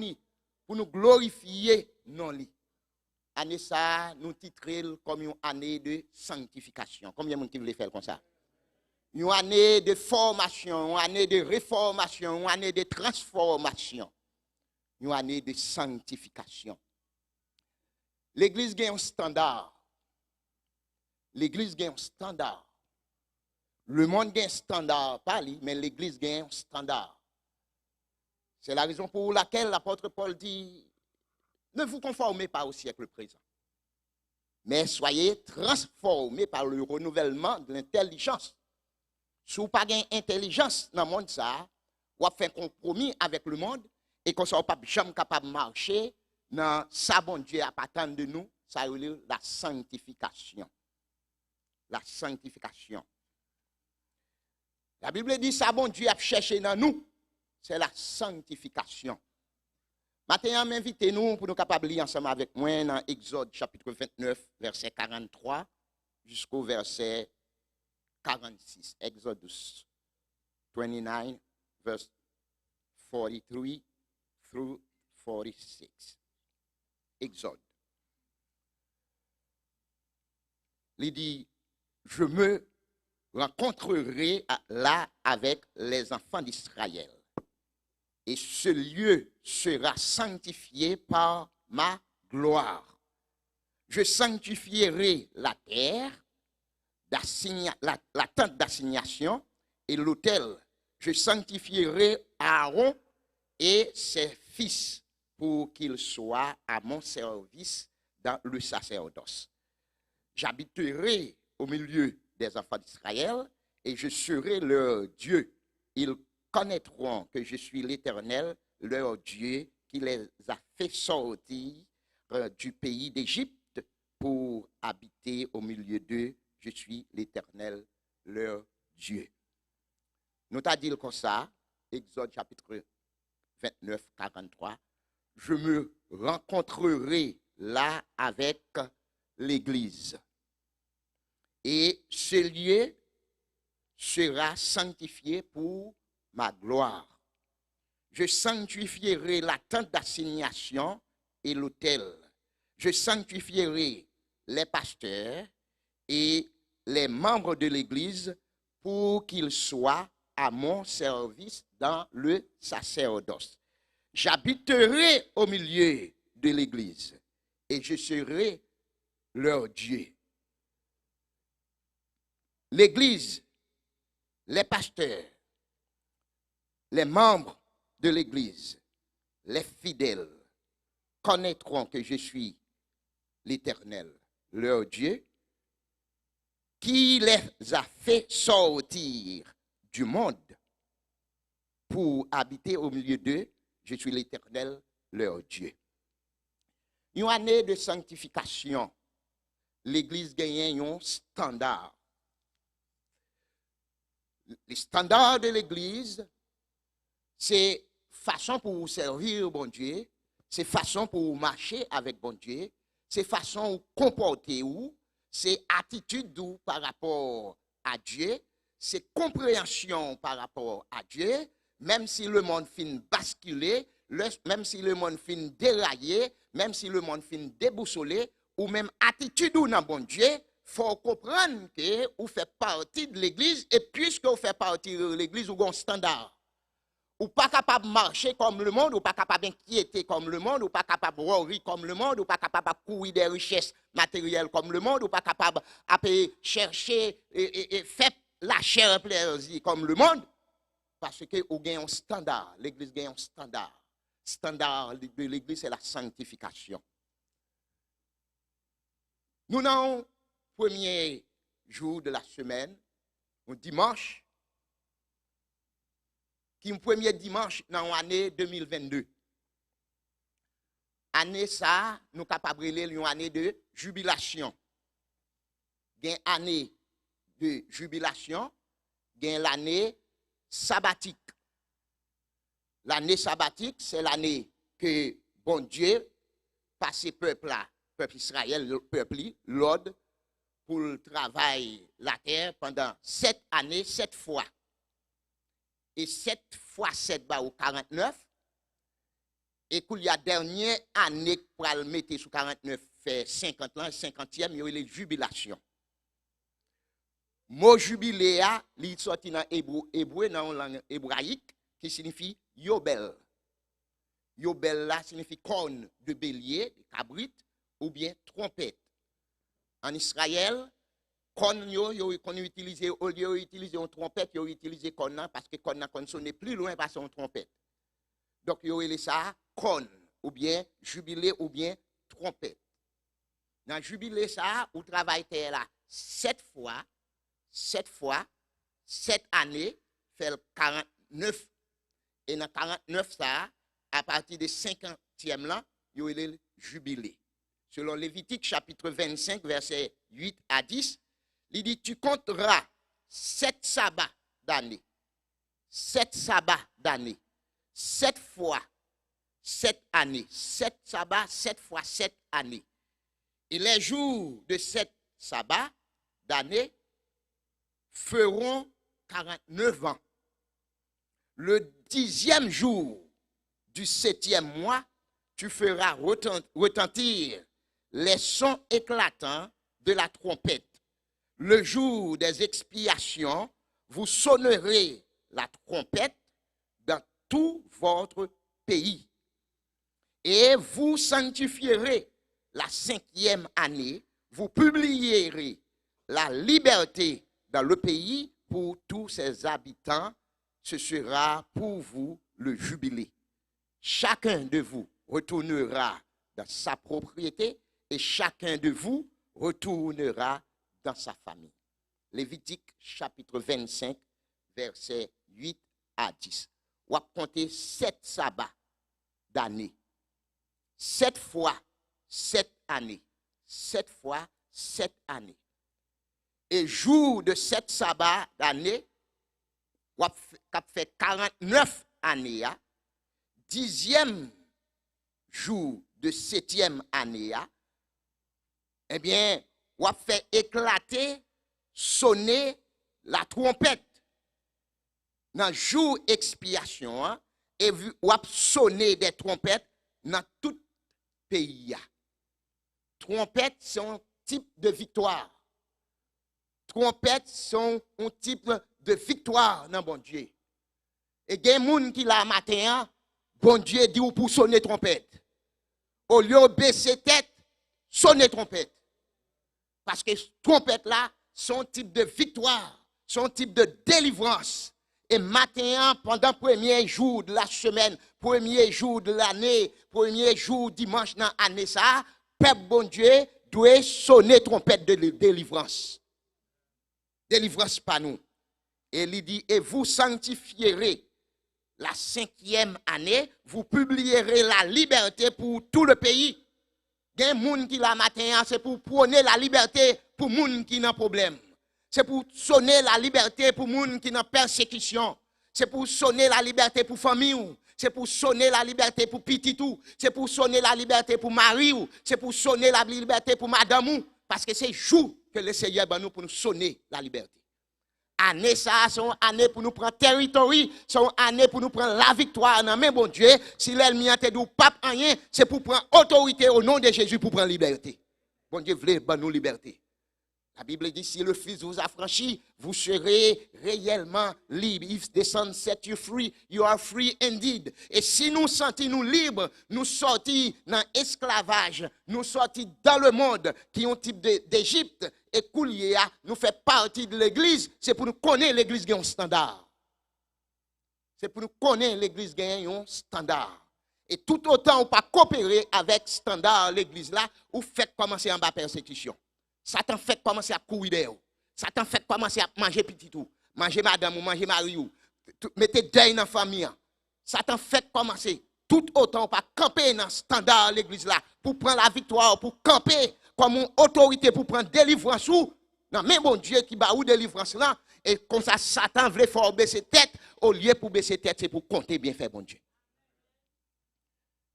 pour nous glorifier, non. Année ça, nous titrons comme une année de sanctification. Combien de monde qui veut faire comme ça? Une année de formation, une année de réformation, une année de transformation, une année de sanctification. L'église a un standard. L'église a un standard. Le monde a un standard, pas lui, mais l'église a un standard. C'est la raison pour laquelle l'apôtre Paul dit, ne vous conformez pas au siècle présent, mais soyez transformés par le renouvellement de l'intelligence. Si vous n'avez pas d'intelligence dans le monde, vous avez fait un compromis avec le monde et qu'on ne soit pas jamais capable de marcher dans ça, bon Dieu, à attendre de nous, ça veut dire la sanctification. La sanctification. La Bible dit, ça, bon Dieu, a cherché dans nous, c'est la sanctification. Maintenant, m'invitez-nous pour nous capables de lire ensemble avec moi dans Exode chapitre 29, verset 43 jusqu'au verset 46. Exodus 29, verse 43 through 46. Exode. Il dit, je me rencontrerai là avec les enfants d'Israël. Et ce lieu sera sanctifié par ma gloire. Je sanctifierai la terre, la tente d'assignation et l'autel. Je sanctifierai Aaron et ses fils pour qu'ils soient à mon service dans le sacerdoce. J'habiterai au milieu des enfants d'Israël et je serai leur Dieu. Ils connaîtront que je suis l'Éternel, leur Dieu, qui les a fait sortir du pays d'Égypte pour habiter au milieu d'eux. Je suis l'Éternel, leur Dieu. Nous t'a dit comme ça, Exode chapitre 29, 43, je me rencontrerai là avec l'Église. Et ce lieu sera sanctifié pour ma gloire. Je sanctifierai la tente d'assignation et l'autel. Je sanctifierai les pasteurs et les membres de l'Église pour qu'ils soient à mon service dans le sacerdoce. J'habiterai au milieu de l'Église et je serai leur Dieu. L'Église, les pasteurs, les membres de l'Église, les fidèles, connaîtront que je suis l'Éternel, leur Dieu, qui les a fait sortir du monde pour habiter au milieu d'eux. Je suis l'Éternel, leur Dieu. Une année de sanctification, l'Église gagne un standard. Les standards de l'Église, c'est façon pour servir bon Dieu, c'est façon pour marcher avec bon Dieu, c'est façon pour comporter ou, c'est attitude ou par rapport à Dieu, c'est compréhension par rapport à Dieu, même si le monde finit basculer, même si le monde finit dérailler, même si le monde finit déboussoler, ou même attitude ou dans bon Dieu, faut comprendre que vous faites partie de l'Église et puisque vous faites partie de l'Église, vous avez un standard. Ou pas capable de marcher comme le monde, ou pas capable d'inquiéter comme le monde, ou pas capable de worry comme le monde, ou pas capable de courir des richesses matérielles comme le monde, ou pas capable de chercher et faire la chair plaisir comme le monde. Parce que vous avez un standard. L'Église a un standard. Le standard de l'Église, c'est la sanctification. Nous avons premier jour de la semaine, un dimanche, qui est le premier dimanche dans l'année 2022. Année ça, nous sommes capables de lire une année de jubilation. Il y a une année de jubilation, il y a l'année sabbatique. L'année sabbatique, c'est l'année que bon Dieu passe ce peuple-là, peuple Israël, le peuple, l'ordre, pour le travail la terre pendant 7 années, 7 fois. Et 7 fois 7 bah, ou 49. Et qu'il y a dernière année pour le mettre sous 49, fait 50 ans, 50e, il y a eu les jubilations. Mot jubilé, il sorti dans hébreu, dans la langue hébraïque, qui signifie yobel. Yobel là signifie corne de bélier, de cabrit, ou bien trompette. En Israël, corne qu'on utilise, au lieu d'utiliser une trompette, ils ont utilisé corne parce que corne sonne plus loin parce une trompette. Donc, ils ont ça corne, ou bien jubilé, ou bien trompette. Dans jubilé, ça, vous travaillez là 7 fois, 7 années, fait 49. Et dans 49, ça, à partir de 50e là, il y a le jubilé. Selon Lévitique, chapitre 25, versets 8 à 10, il dit, tu compteras 7 sabbats d'année. 7 sabbats d'année. 7 fois 7 années. 7 sabbats, 7 fois 7 années. Et les jours de 7 sabbats d'année feront 49 ans. Le 10e jour du 7e mois, tu feras retentir les sons éclatants de la trompette. Le jour des expiations, vous sonnerez la trompette dans tout votre pays. Et vous sanctifierez la 5e année, vous publierez la liberté dans le pays pour tous ses habitants. Ce sera pour vous le jubilé. Chacun de vous retournera dans sa propriété et chacun de vous retournera dans sa famille. Lévitique chapitre 25, versets 8 à 10. On va compter 7 sabbats d'année. 7 fois 7 années. 7 fois 7 années. Et jour de 7 sabbats d'année, on a fait 49 années. 10e jour de 7e année, eh bien, on a fait éclater, sonner la trompette. Dans le jour expiation, et on a sonné des trompettes dans tout le pays. Trompettes sont un type de victoire. Trompettes sont un type de victoire dans bon Dieu. Et il y a des gens qui la matin, bon Dieu dit pour sonner trompette. Au lieu de baisser tête, sonner trompette. Parce que trompette là, son type de victoire, son type de délivrance. Et matin, pendant le premier jour de la semaine, premier jour de l'année, premier jour dimanche dans l'année, ça, peuple bon Dieu doit sonner trompette de délivrance. Délivrance par nous. Et il dit, et vous sanctifierez la 5e année, vous publierez la liberté pour tout le pays. Il y a des gens qui la matin, c'est pour prôner la liberté pour les gens qui ont un problème. C'est pour sonner la liberté pour les gens qui ont persécution. C'est pour sonner la liberté pour famille. C'est pour sonner la liberté pour petit tout. C'est pour sonner la liberté pour mari. C'est pour sonner la liberté pour madame. Parce que c'est jour que le Seigneur va nous pour nous sonner la liberté. Année ça, sont année pour nous prendre territoire, sont année pour nous prendre la victoire. Non, mais bon Dieu, si l'ennemi a dit pas rien, c'est pour prendre autorité au nom de Jésus pour prendre liberté. Bon Dieu voulait nous liberté. La Bible dit, si le Fils vous affranchit, vous serez réellement libre. If the Son set you free, you are free indeed. Et si nous sentons nous libres, nous sortons dans l'esclavage, nous sortons dans le monde qui ont type d'Égypte, et Kouliéa nous fait partie de l'église, c'est pour nous connaître l'église qui a un standard. C'est pour nous connaître l'église qui a un standard. Et tout autant on pas coopérer avec standard l'église là, ou fait commencer en bas persécution. Satan fait commencer à courir d'eux. Satan fait commencer à manger petit tout, manger madame ou manger mari ou mettez deuil dans la famille. Satan fait commencer tout autant pas camper dans standard l'église là pour prendre la victoire, pour camper comme une autorité pour prendre délivrance ou non mais bon Dieu qui ba ou délivrance là et comme ça Satan veut faire baisser tête au lieu pour baisser tête c'est pour compter bien faire bon Dieu.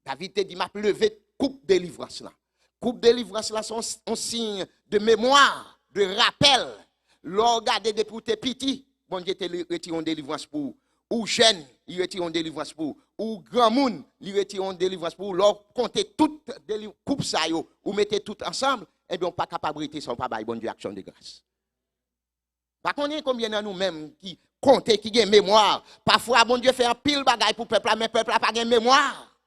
David te dit m'a levé coupe délivrance là. Coupe délivrance là sont un signe de mémoire, de rappel. L'on regarde depuis tes petits, bon Dieu te retire en délivrance pour ou jeune, il retire en délivrance pour ou grand monde, il retire en délivrance pour leur compter toute coupe ça yo ou mettez tout ensemble et bien on pas capable de ça pas bail bon Dieu action de grâce. Pas connaît combien de nous mêmes qui compter qui gagne mémoire. Parfois bon Dieu fait un pile bagaille pour peuple mais peuple a pas gagne mémoire.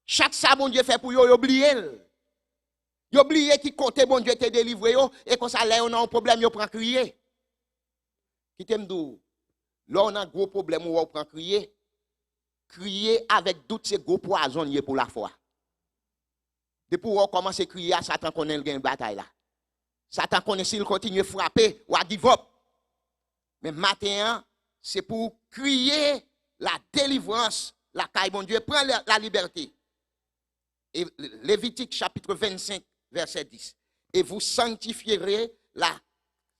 Chaque ça bon Dieu fait pour yo oublier. Yo oublié qui comptait bon Dieu te délivré yo et quand ça là on a un problème yo prend crier. Qui t'aime dou. Là on a un gros problème on prend crier. Crier avec toutes ces gros poisons pour la foi. Depuis on commence à crier, Satan connaît le gain bataille là. Satan connaît s'il continue à frapper ou à give up. Mais matin c'est pour crier la délivrance, la caille bon Dieu prend la liberté. Et Lévitique chapitre 25 verset 10. Et vous sanctifierez la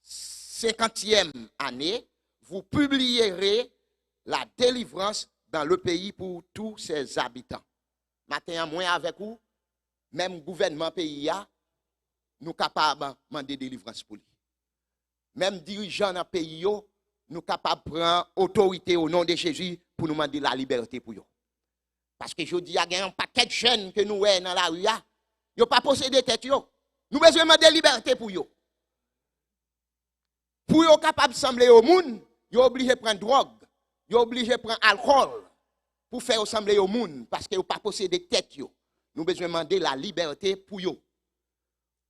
50e année, vous publierez la délivrance dans le pays pour tous ses habitants. Maintenant, moi avec vous, même gouvernement pays, nous capables de demander délivrance pour lui. Même dirigeants dans le pays, nous capables de prendre autorité au nom de Jésus pour nous demander la liberté pour eux. Parce que je dis, il y a un paquet de jeunes que nous voyons dans la rue, ils n'ont pas possédé tête. Nous avons besoin de liberté pour eux. Pour eux capables de sembler au monde, ils sont obligés de prendre drogue, ils sont obligés de prendre alcool pour faire sembler au monde parce qu'ils n'ont pas possédé tête. Nous avons besoin de demander la liberté pour eux.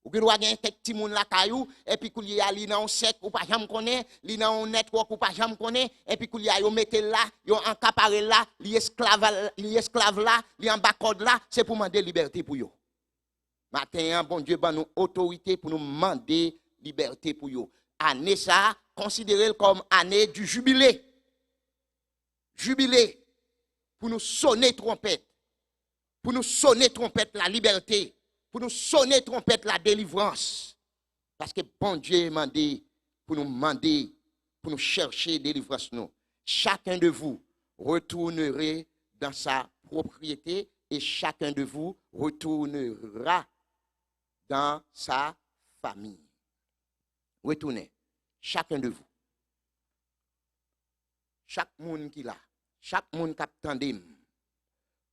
Ou que nous avons un petit monde là caillou et puis qu'il y a li dans sec ou pas jamais connaît, li dans network ou pas jamais connaît et puis qu'il y a yo mettre là, yo encaparé là, li esclave là, li en bas code là, c'est pour demander liberté pour yo. Matin, bon Dieu, ban nous autorité pour nous demander liberté pour vous. Année ça, considérez comme année du jubilé. Jubilé. Pour nous sonner trompette. Pour nous sonner trompette la liberté. Pour nous sonner trompette la délivrance. Parce que bon Dieu m'a dit pour nous demander, pour nous chercher délivrance nous. Chacun de vous retournerait dans sa propriété et chacun de vous retournera dans sa famille. Retournez. Chacun de vous. Chaque monde qui l'a. Chaque monde qui attendait.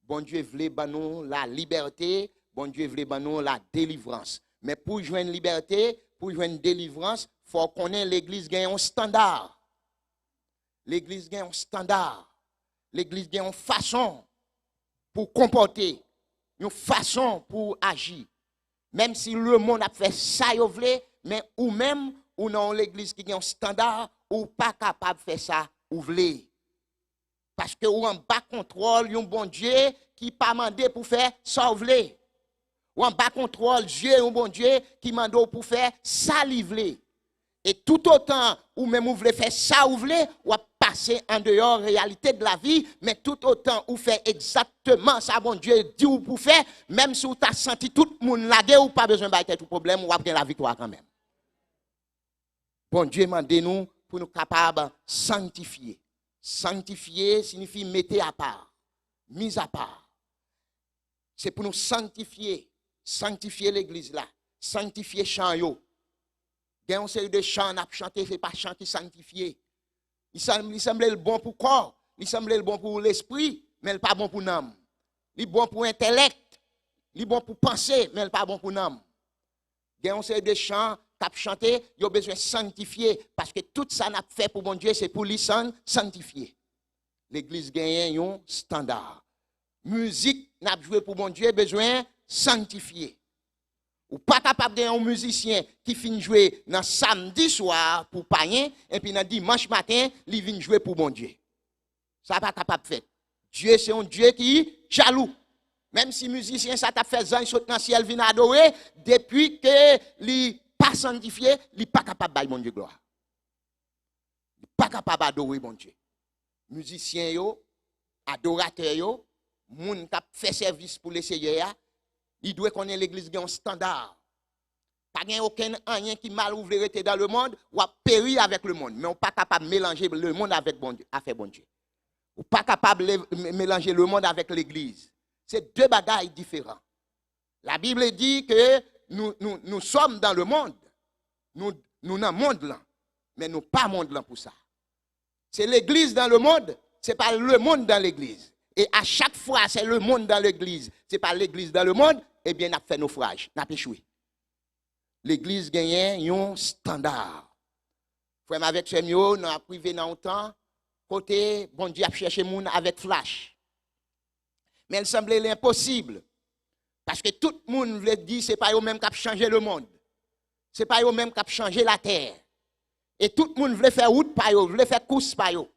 Bon Dieu voulait nous la liberté. Bon Dieu voulait nous la délivrance. Mais pour joindre liberté, pour joindre délivrance, il faut qu'on ait l'église gagne un standard. L'église gagne un standard. L'église gagne une façon pour comporter, une façon pour agir. Même si le monde a fait ça, mais ou même, ou non, l'église qui a un standard, ou pas capable de faire ça, ou voulez. Parce que ou en bas contrôle, un bon Dieu qui pas mandé pour faire ça, ou voulez. Ou en bas contrôle, Dieu, un bon Dieu qui mande pour faire ça, ou voulez. Et tout autant, ou même vous voulez faire ça, ou voulez, ou passer en dehors réalité de la vie, mais tout autant ou fait exactement ça, bon Dieu dit ou pour faire, même si vous avez senti tout le monde lagué ou pas besoin de tout problème, ou avez la victoire quand même. Bon Dieu m'a dit nous pour nous capables de sanctifier. Sanctifier signifie mettre à part, mise à part. C'est pour nous sanctifier, sanctifier l'église là, sanctifier chant yo. Il y a une série de chants à chanter, ce n'est pas chant qui sanctifié. Il semblait bon pour le corps, il semblait bon pour l'esprit, mais il n'est pas bon pour l'âme. Il est bon pour l'intellect, il est bon pour penser, mais il n'est pas bon pour l'âme. Il y a une série de chants à chanter, il a besoin de sanctifier, parce que tout ça n'a fait pour bon Dieu, c'est pour lui sanctifier. L'église gagne un standard. Musique n'a joué pour bon Dieu, besoin de sanctifier. Ou pas capable d'un musicien qui finit jouer dans samedi soir pour païen et puis dans dimanche matin, il vient jouer pour bon Dieu. Ça pas capable de faire. Dieu c'est un Dieu qui jaloux. Même si musicien ça t'a fait zan saute dans le ciel vient adorer depuis que il pas sanctifié, il pas capable de bon Dieu gloire. Il pas capable d'adorer bon Dieu. Musicien yo, adorateur yo, moun qui fait service pour les seigneurs. Il doit connaître l'église un standard. Pas aucun rien qui mal ouvert dans le monde ou a péri avec le monde. Mais on n'est pas capable de mélanger le monde avec bon Dieu, affaire bon Dieu. On n'est pas capable de mélanger le monde avec l'église. C'est deux bagailles différents. La Bible dit que nous sommes dans le monde. Nous dans le monde là. Mais nous pas monde là pour ça. C'est l'église dans le monde, ce n'est pas le monde dans l'église. Et à chaque fois, c'est le monde dans l'église. Ce n'est pas l'église dans le monde, eh bien, on a fait naufrage, on a échoué. L'église gagne un standard. Frère, avec ce mieux, on a privé dans le temps, côté, bon Dieu a cherché moun avec flash. Mais il semblait impossible. Parce que tout le monde voulait dire, ce n'est pas eux même qui ont changé le monde. Ce n'est pas eux même qui ont changé la terre. Et tout le monde voulait faire route par eux, voulait faire course par eux.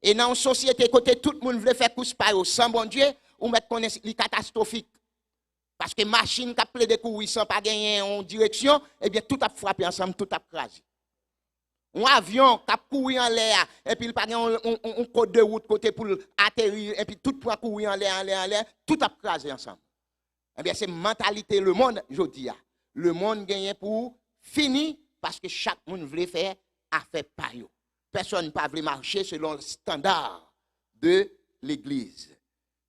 Et dans une société, côté tout le monde voulait faire course par eux, sans bon Dieu, ou mettre connaître les catastrophiques. Parce que machine qui a plaidé courir sans pas gagner en direction, eh bien tout a frappé ensemble, tout a crasé. Un avion qui a couru en l'air, et puis il n'a pas un code de route côté pour atterrir, et puis tout pour courir en l'air, tout a crasé ensemble. Eh bien c'est mentalité le monde, je dis. Le monde gagne pour finir parce que chaque monde voulait faire affaire par eux. Personne ne peut marcher selon le standard de l'église.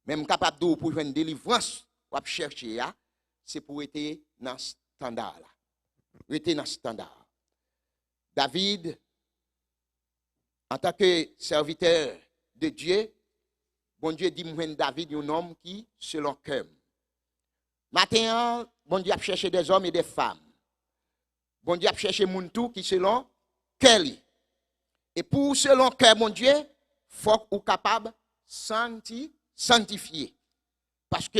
Même capable de pour jouer une délivrance, ou chercher, c'est pour être dans ce standard-là. Rester dans ce standard. David, en tant que serviteur de Dieu, bon Dieu dit moi David un homme qui selon cœur. Maintenant, bon Dieu a cherché des hommes et des femmes. Bon Dieu a cherché moun tout qui selon cœur. Et pour selon cœur mon Dieu, faut ou capable sanctifier. Parce que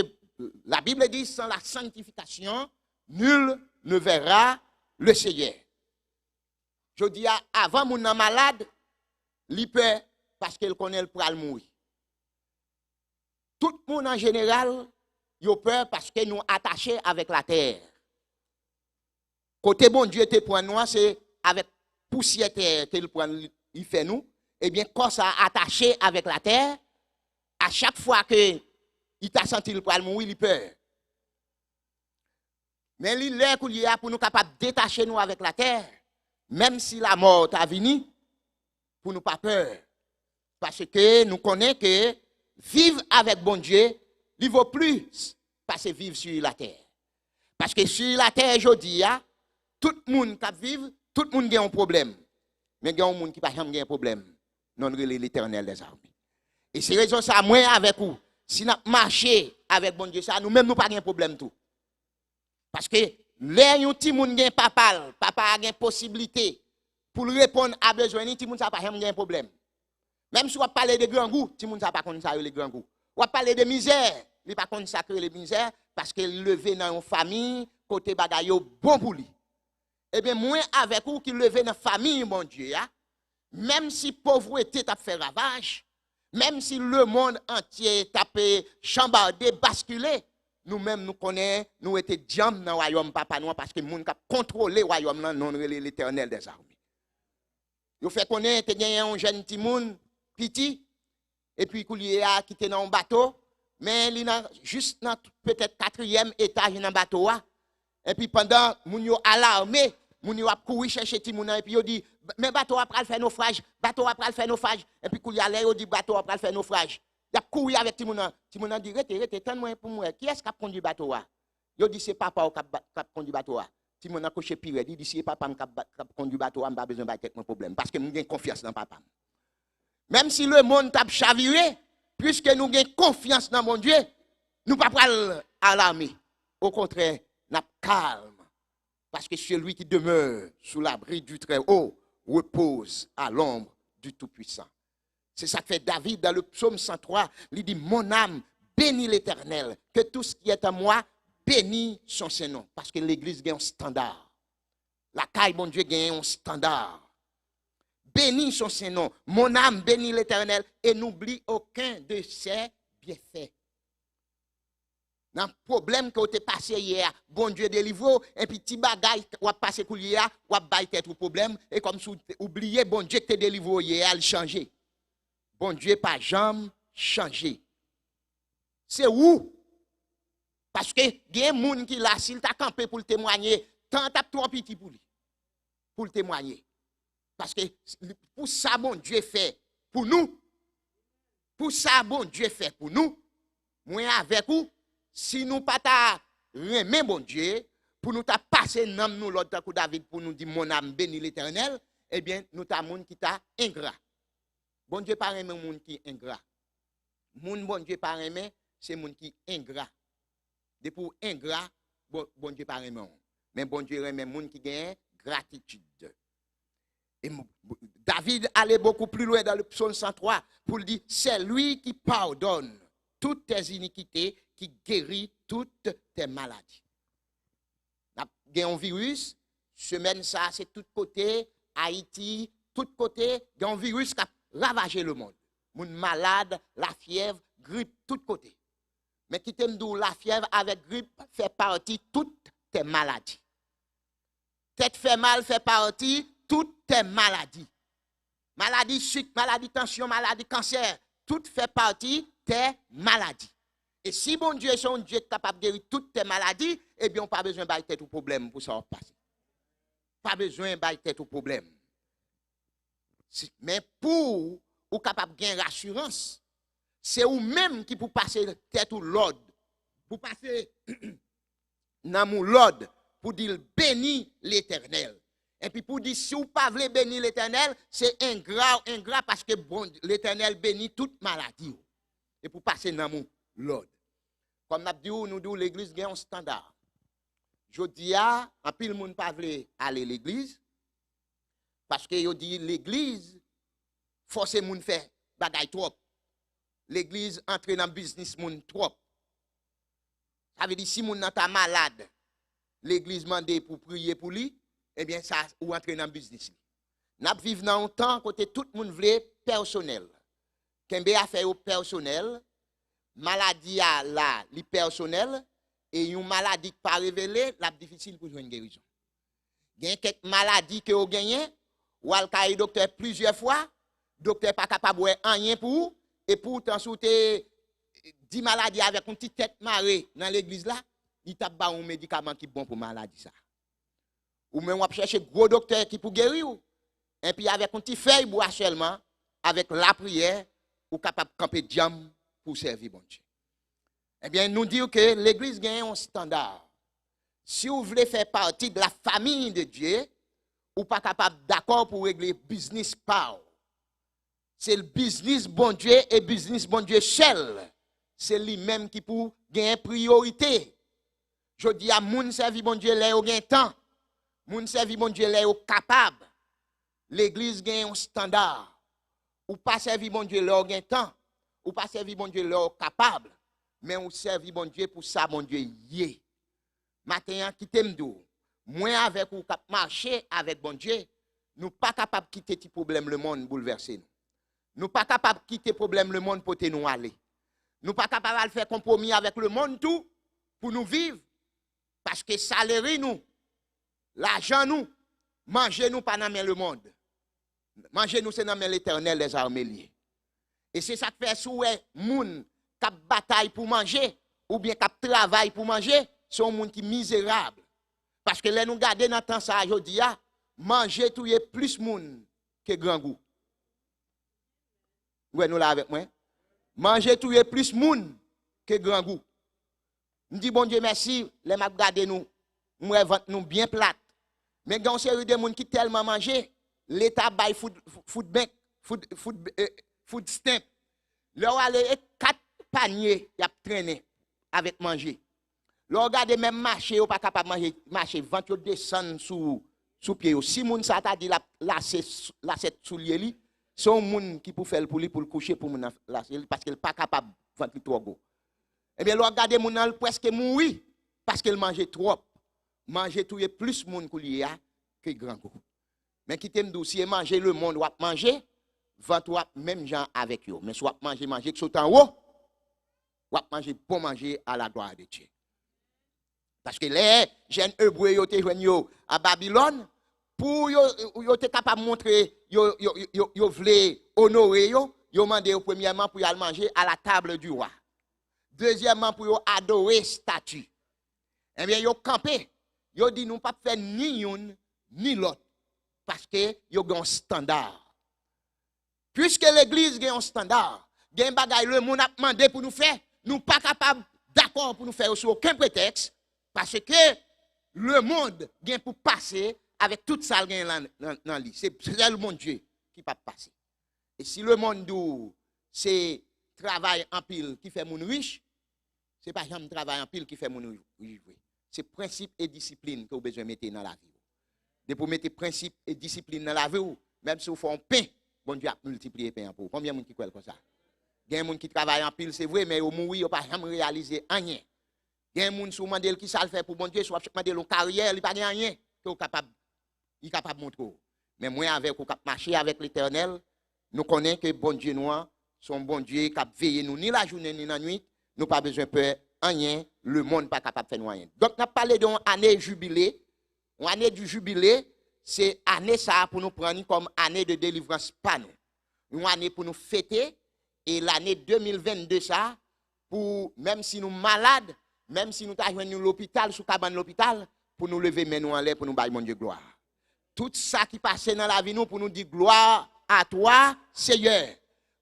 la Bible dit sans la sanctification, nul ne verra le Seigneur. Je dis avant mon malade, il peut parce qu'il connaît le pral mourir. Tout le monde en général, Ils ont peur parce que nous attachés avec la terre. Côté bon Dieu te prend nous, c'est avec poussière terre qu'il prend, il fait nous. Eh bien, quand ça attaché avec la terre, à chaque fois que il t'a senti le poil mourir, il peur. Mais l'heure qu'il y a pour nous capables de détacher nous avec la terre, même si la mort t'a venu, pour nous pas peur. Parce que nous connaissons que vivre avec bon Dieu, il vaut plus parce que vivre sur la terre. Parce que sur la terre, aujourd'hui, tout le monde qui vit, tout le monde a un problème. Mais il y a un monde qui n'a pas un problème. Non, l'Éternel des armées. Et c'est raison ça, moi avec vous, si nous marchons avec bon Dieu, ça, nous-mêmes, nous n'avons pas de problème tout. Parce que les petits gens qui ont papa a une possibilité pour répondre à besoin, les petits gens n'ont pas de problème. Même si on parle de grands goûts, les petits gens n'ont pas de ça les grands goûts. On parle de misère, ils n'ont pas consacré les misères parce que levé dans une famille, côté bagaille bon pour lui. Eh bien, moi avec vous qui levé dans la famille, mon Dieu, même si pauvreté t'a fait ravage, même si le monde entier t'a chambardé, basculé, nous-mêmes nous connaissons, nous étions diams dans le royaume papa nous parce que le monde a contrôlé le royaume non l'Éternel des armées. Vous fait connaître qu'il y a un jeune petit monde, petit, et puis qu'il a quitté dans un bateau, mais il est juste dans peut-être 4e étage dans le bateau. Et puis pendant moun yo alarmé, moun yo a couru chercher ti moun et puis yo dit mais bateau a pral faire naufrage, bateau a pral faire naufrage et puis kou y aller yo dit bateau a pral faire naufrage. Y a couru avec ti moun dit rete tant moi pour moi. Qui est-ce qui a conduit bateau a? Yo dit c'est papa qui a conduit bateau a. Ti moun a coché pire, dit c'est papa qui a conduit bateau a, m'pa besoin ba tête mon problème parce que nous avons confiance dans papa. Même si le monde t'a chaviré, puisque nous avons confiance dans mon Dieu, nous pas pral alarmer. Au contraire, n'a calme, parce que celui qui demeure sous l'abri du Très-Haut repose à l'ombre du Tout-Puissant. C'est ça que fait David dans le psaume 103, il dit, mon âme bénit l'Éternel, que tout ce qui est à moi bénit son Saint-Nom, parce que l'Église a un standard. La caille, mon Dieu, a un standard. Bénit son Saint-Nom, mon âme bénit l'Éternel et n'oublie aucun de ses bienfaits. Dans le problème que vous avez passé hier, bon Dieu délivre, et puis petit bagage ou a passé hier, ou a baillé tout problème, et comme si vous oubliez, bon Dieu que te délivré hier, il changé. Bon Dieu pas jamais changé. C'est où? Parce que il y a des gens qui là, s'il t'a campé pour le témoigner, tant t'as trop petit pour lui, pour le témoigner. Parce que pour ça, bon Dieu fait pour nous, pour ça, bon Dieu fait pour nous, moi avec vous, si nous pas ta remet bon Dieu, pour nous ta passer dans nous l'autre coup David pour nous dire mon âme bénit l'Éternel, eh bien nous ta monde qui t'a ingrat. Bon Dieu pas remet monde qui ingrat. Moun bon Dieu pas remet, c'est monde qui ingrat. De pour ingrat, bon Dieu pas remet. Mais bon Dieu remet monde qui gagne gratitude. Et David allait beaucoup plus loin dans le psaume 103 pour dire c'est lui qui pardonne toutes tes iniquités, qui guérit toutes tes maladies. Il y a un virus, semaine ça, c'est tout côté, Haïti, tout côté, il y a un virus qui a ravagé le monde. Moun malade, la fièvre, grippe, tout côté. Mais qui t'aime d'où la fièvre avec grippe fait partie de toutes tes maladies. Tête fait mal fait partie de toutes tes maladies. Maladie sucre, maladie tension, maladie cancer, tout fait partie de tes maladies. Et si bon Dieu est un Dieu capable de guérir toutes tes maladies, eh bien, on n'a pas besoin de tête au problème pour ça passer. Pas besoin de tête au problème. Mais pour ou capable de gagner rassurance, c'est vous-même qui pour passer tête ou l'ordre, pour passer dans mon l'ordre, pour dire bénis l'Éternel. Et puis pour dire si vous ne pouvez pas bénir l'Éternel, c'est ingrat parce que bon, l'Éternel bénit toute maladie. Et pour passer dans mon l'ordre. Comme nous disons, l'église a un standard. Je dis en pile le monde pas veut aller à l'église parce que yo dit l'église force moun faire bagay trop. L'église entre dans business moun trop. Ça veut dire si moun nan ta malade, l'église mande pour prier pour lui, eh bien ça ou entrer dans business. N'a vivre dans un temps côté tout le monde veut personnel. Kembe a fait au personnel. maladie là, li personnel, et une maladie qui pas révélée, la difficile pour jouer une guérison. Il y a quelques maladies que vous gagnez, ou al ka docteur plusieurs fois, docteur pas capable de rien pour vous, et pourtant sous 10 maladies avec une petite tête marée dans l'église là, il t'a pas un médicament qui est bon pour maladie ça. Ou même on va chercher gros docteur qui pour guérir ou. Et puis avec une petite feuille bois seulement, avec la prière, ou capable de camper diam pour servir bon Dieu. Eh bien, nous disons que l'église gagne un standard. Si vous voulez faire partie de la famille de Dieu, ou pas capable d'accord pour régler business par. C'est le business bon Dieu et business bon Dieu seul. C'est lui-même qui pour gagner priorité. Je dis à moun servi bon Dieu là au gain temps. Moun servi bon Dieu là au capable. L'église gagne un standard. Ou pas servi bon Dieu là au gain temps. Ou pas servi bon Dieu là au capable. Mais on servi bon Dieu pour ça bon Dieu yé. Maintenant quittez m'dou. Moi avec ou cap marcher avec bon Dieu, nous pas capable quitter petit problème le monde bouleverser nous. Nous pas capable quitter problème le monde pour nous aller. Nous pas capable de faire compromis avec le monde tout pour nous vivre parce que salaire nous, l'argent nous, manger nous pas dans le monde. Manger nous c'est dans l'Éternel les armées liées. Et c'est ça qui fait souhait moun qui bataille pour manger ou bien qui travaille pour manger, sont moun qui misérable. Parce que là, nous gardons dans le temps ça, je dis, manger tout est plus moun que grand goût. Ouais, nous là avec moi. Manger tout est plus moun que grand goût. Nous disons, bon Dieu, merci, les m'a gardé nous, nous bien plate. Mais il y a une série de gens qui tellement mangé, l'État baille food stamp. Là, aller 4 paniers, il a traîné avec manger. Là, regardez même marché, ou pas capable de manger, marché, vente, descend sous pied. Si moun sa ta dit la cette soulier li, son moun qui pour faire pour lui pour le coucher pour moun lasser parce qu'il pas capable de vendre trop gros. Eh bien, là, regardez moun nan presque mourir parce qu'il mangeait trop. Manger tout est plus moun que grand gros. Mais qui t'aime d'où si manger le monde ou manger, vendre même gens avec eux. Mais soit manger qui sont en haut, ou manger pour manger à la gloire de Dieu. Parce que les jeunes Hébreux ont été à Babylone, pour qu'ils étaient capables de montrer, ils voulaient honorer, ils ont demandé premièrement pour aller manger à la table du roi. Deuxièmement, pour adorer statue. Eh bien, ils ont campé. Ils ont dit, nous ne pouvons pas faire ni une ni l'autre. Parce qu'ils ont un standard. Puisque l'église a un standard, il y a un bagage, le monde a demandé pour nous faire, nous ne sommes pas capables d'accord pour nous faire sur aucun prétexte. Parce que le monde vient pour passer avec tout ça dans lui. C'est le monde Dieu qui ne peut pas passer. Et si le monde c'est travail en pile qui fait mon riche, ce n'est pas jamais travail en pile qui fait mon riche. C'est principe et discipline que vous avez besoin de mettre dans la vie. De pour mettre principe et discipline dans la vie, même si vous faites un pain, bon Dieu a multiplié le pain pour. Combien de gens qui croient comme ça? Il y a des gens qui travaillent en pile, c'est vrai, mais au mourir, ils ne peuvent pas jamais réaliser rien. Il y a des gens qui demandent qui ça le fait pour bon Dieu, soit demander une carrière, il n'y a pas rien qu'il est capable de montrer. Mais moi, avec ou marcher avec l'Éternel, nous connaissons que bon Dieu noir, son bon Dieu qui a veillé nous ni la journée ni la nuit, nous pas besoin de peur, rien, le monde n'est pas capable de faire rien. Donc, nous parlons d'une année jubilé. Une année du jubilé, c'est année ça pour nous prendre comme année de délivrance pas nous. Une année pour nous fêter, et l'année 2022 ça, pour même si nous malades, même si nous avons l'hôpital, sous cabane l'hôpital, pour nous lever mais nous en l'air, pour nous bailler mon Dieu gloire. Tout ça qui passe dans la vie nous pour nous dire gloire à toi, Seigneur.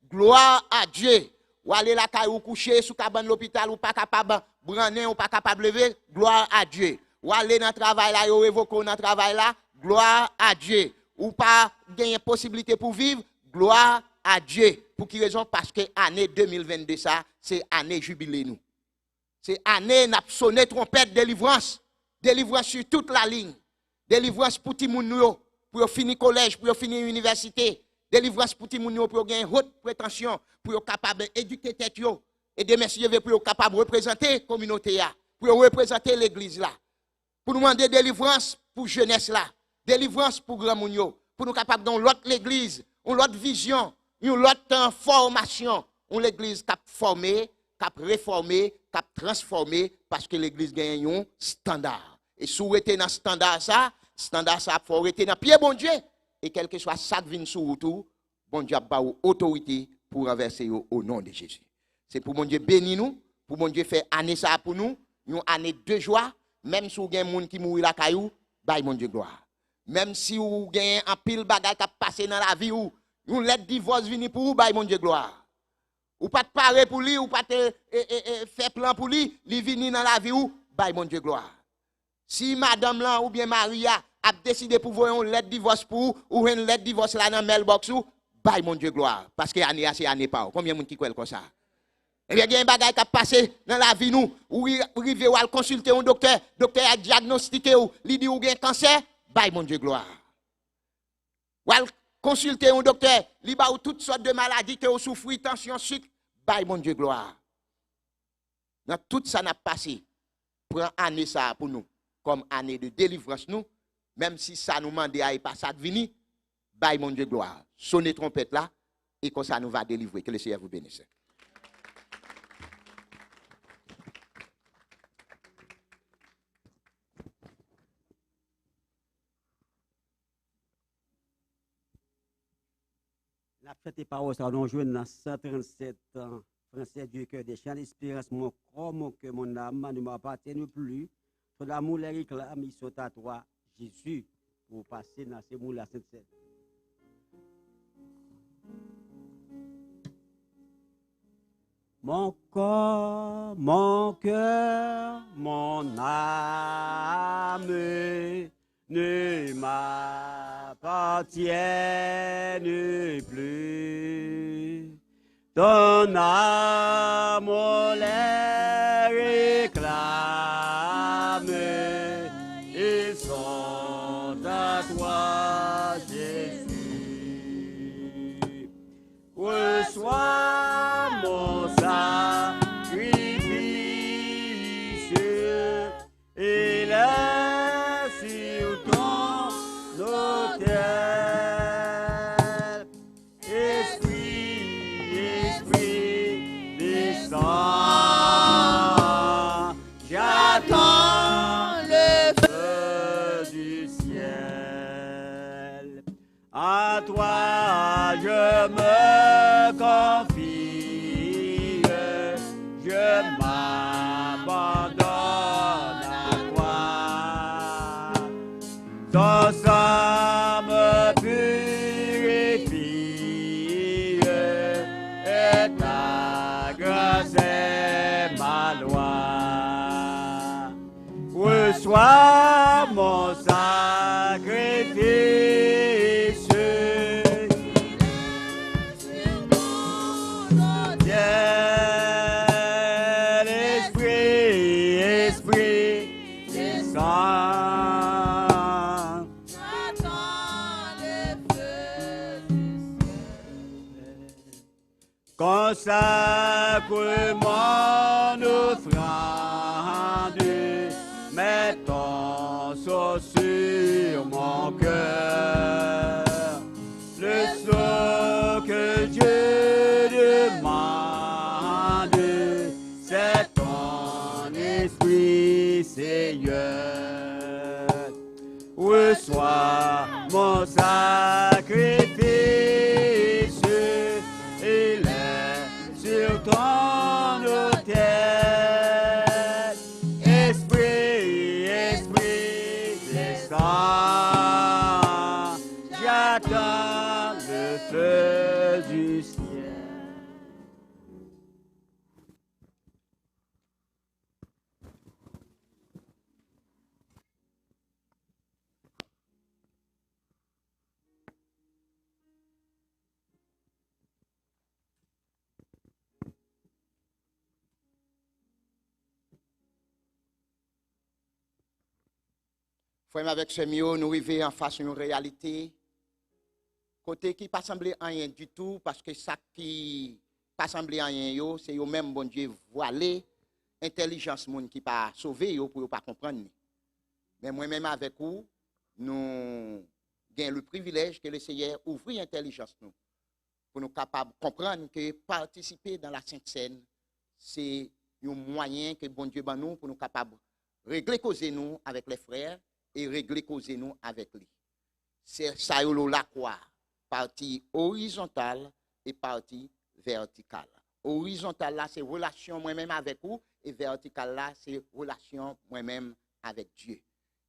Gloire à Dieu. Ou aller la caille ou coucher sous cabane l'hôpital ou pas capable de branler ou pas capable de lever, gloire à Dieu. Ou aller dans le travail là, ou révoquer dans le travail là, gloire à Dieu. Ou pas gagner possibilité pour vivre, gloire à Dieu. Pour quelle raison? Parce que l'année 2022 ça, c'est année jubilé nous. C'est année n'a sonné trompette délivrance. Délivrance sur toute la ligne. Délivrance pour tout le monde, pour finir collège, pour finir université. Délivrance pour tout le monde, pour gagner haute prétention, pour être capable d'éduquer tête. Et de messieurs, pour être capable de représenter la communauté, pour représenter l'église là. Pour nous demander délivrance pour jeunesse là. Délivrance pour grand monde, pour nous capables dans l'autre l'église, l'autre vision, une autre formation, l'église qui a formé cap réformer, cap transformer parce que l'église gagne un standard. Et si vous êtes dans standard ça faut rester dans pied bon Dieu et quel que soit ça qui vient sur vous, bon Dieu a pas autorité pour renverser au nom de Jésus. C'est pour bon Dieu bénir nous, pour bon Dieu faire année ça pour nous, une année de joie, même si vous avez des gens qui mourent la caillou, bye mon Dieu gloire. Même si vous avez un pile bagage qui a passé dans la vie ou une lettre divorce vini pour vous, bye mon Dieu gloire. Ou pas te parer pour lui, ou pas te faire plan pour lui, il vini dans la vie ou, bye mon Dieu gloire. Si madame là ou bien Maria a décidé pour vous une lettre divorce pour ou une lettre divorce là dans mailbox ou, bye mon Dieu gloire. Parce que année c'est année pas. Combien de gens qui croient comme ça? Eh bien, il y a un bagage qui a passé dans la vie nous, ou arriver ou consulter un docteur a diagnostiqué ou, il dit ou avez un cancer, bye mon Dieu gloire. Ou consulter un docteur, il va toutes sortes de maladies que vous souffrez, tension, sucre, bye mon Dieu gloire. Dans tout ça n'a passé, prend année ça pour nous, comme année de délivrance nous, même si ça nous demande à y passer à venir, bye mon Dieu gloire. Sonnez trompette là, et comme ça nous va délivrer. Que le Seigneur vous bénisse. La fête et paroles, ça nous joue dans 137 ans. Français du cœur des chants d'espérance, mon corps, mon cœur, mon âme ne m'appartiennent plus. Ton l'amour les réclame, ils sont à toi, Jésus, pour passer dans ces mots-là, Sainte-Seine. Mon corps, mon cœur, mon âme ne m'appartiennent plus. Ton amour les réclame, ils sont à toi, Jésus. Reçois mon sacrifice et laisse sur ton autel. Esprit, descends. J'attends le feu du ciel. À toi je me confie, je m'abandonne à toi. Ton sang me purifie et ta grâce est ma loi. Reçois mon sacrifice. Esprit, descends. Consacre mon offrande, mets ton sceau sur mon cœur. Le sceau que Dieu demande, c'est ton esprit, Seigneur. Reçois mon sacrifice. Sur ton autel, esprit, descends. J'attends le feu du ciel. Frère avec ce mieux, nous arrivons en face d'une réalité, côté qui pas semblé rien du tout, parce que ça qui pas semblé rien, c'est eux même bon Dieu voilé, intelligence monde qui pas sauvé pour pas comprendre. Mais moi-même avec vous, nous avons le privilège que le Seigneur ouvre l'intelligence nous, pour nous capables de comprendre que participer dans la Sainte Seine, c'est un moyen que bon Dieu ban nous pour nous capables régler causer nous avec les frères et régler causer nous avec lui. C'est ça la croix, partie horizontale et partie verticale. Horizontale là, c'est relation moi-même avec vous et verticale là, c'est relation moi-même avec Dieu.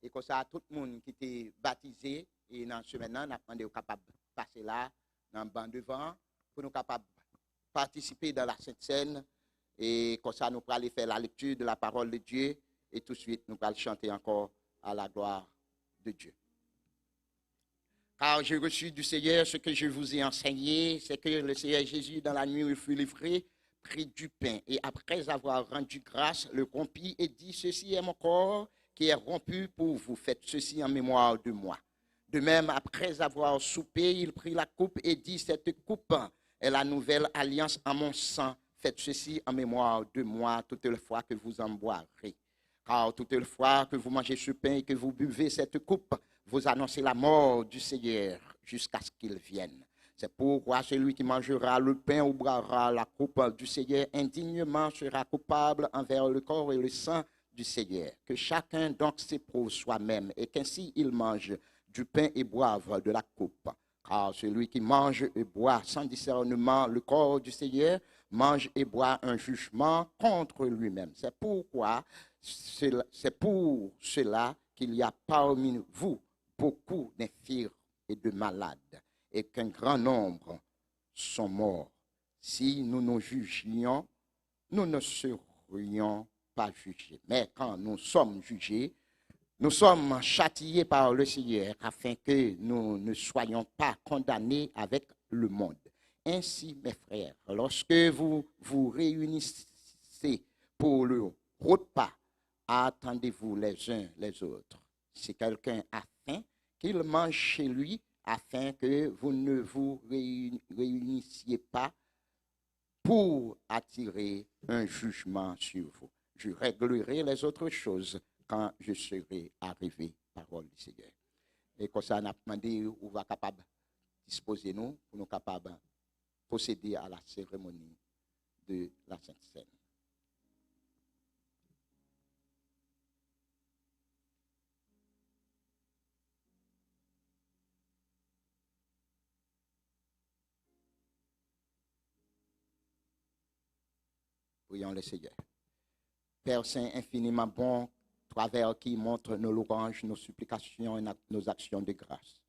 Et comme ça, tout le monde qui était baptisé, et dans ce maintenant, on a demandé aux capables de passer là, dans le banc devant, pour nous capables de participer dans la Sainte Seine. Et comme ça, nous pourrons aller faire la lecture de la parole de Dieu. Et tout de suite, nous pourrons chanter encore à la gloire de Dieu. Car j'ai reçu du Seigneur ce que je vous ai enseigné, c'est que le Seigneur Jésus, dans la nuit où il fut livré, prit du pain. Et après avoir rendu grâce, le rompit et dit, ceci est mon corps qui est rompu pour vous. Faites ceci en mémoire de moi. De même, après avoir soupé, il prit la coupe et dit, cette coupe est la nouvelle alliance en mon sang. Faites ceci en mémoire de moi toutes les fois que vous en boirez. Car toutes les fois que vous mangez ce pain et que vous buvez cette coupe, vous annoncez la mort du Seigneur jusqu'à ce qu'il vienne. C'est pourquoi celui qui mangera le pain ou boira la coupe du Seigneur indignement sera coupable envers le corps et le sang du Seigneur. Que chacun donc s'éprouve soi-même et qu'ainsi il mange du pain et boive de la coupe. Car celui qui mange et boit sans discernement le corps du Seigneur mange et boit un jugement contre lui-même. C'est pour cela qu'il y a parmi vous beaucoup d'infirmes et de malades, et qu'un grand nombre sont morts. Si nous nous jugions, nous ne serions pas jugés. Mais quand nous sommes jugés, nous sommes châtiés par le Seigneur afin que nous ne soyons pas condamnés avec le monde. Ainsi, mes frères, lorsque vous vous réunissez pour le repas, attendez-vous les uns les autres. Si quelqu'un a faim, qu'il mange chez lui, afin que vous ne vous réunissiez pas pour attirer un jugement sur vous. Je réglerai les autres choses quand je serai arrivé, parole du Seigneur. Et comme ça, on a demandé où va capable disposer nous, pour nous capables procéder à la cérémonie de la Sainte Seine. Prions le Seigneur. Père Saint, infiniment bon, travers qui montre nos louanges, nos supplications et nos actions de grâce.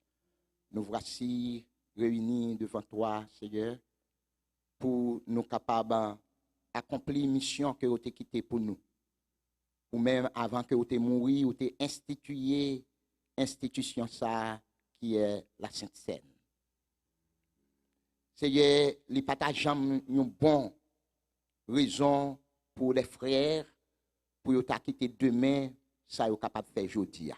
Nous voici réunis devant toi, Seigneur, pour nous capables d'accomplir une mission que tu as quittée pour nous. Ou même avant que tu aies mouru, ou tu aies institué institution ça qui est la Sainte Seine. Seigneur, les partages une bonne raison pour les frères, pour nous quitter demain, ça est capable de faire aujourd'hui.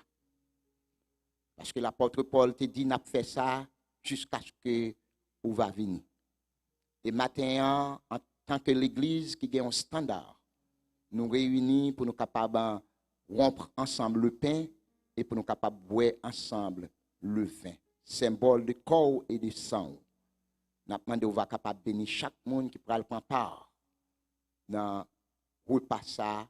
Parce que l'apôtre Paul te dit, n'a pas fait ça jusqu'à ce que vous va venir. Et maintenant, en tant que l'Église qui a un standard, nous réunissons pour nous capables de rompre ensemble le pain et pour nous capables de boire ensemble le vin. Symbole de corps et de sang. Nous demandons qu'on va capable de bénir chaque monde qui prend part dans le repas ça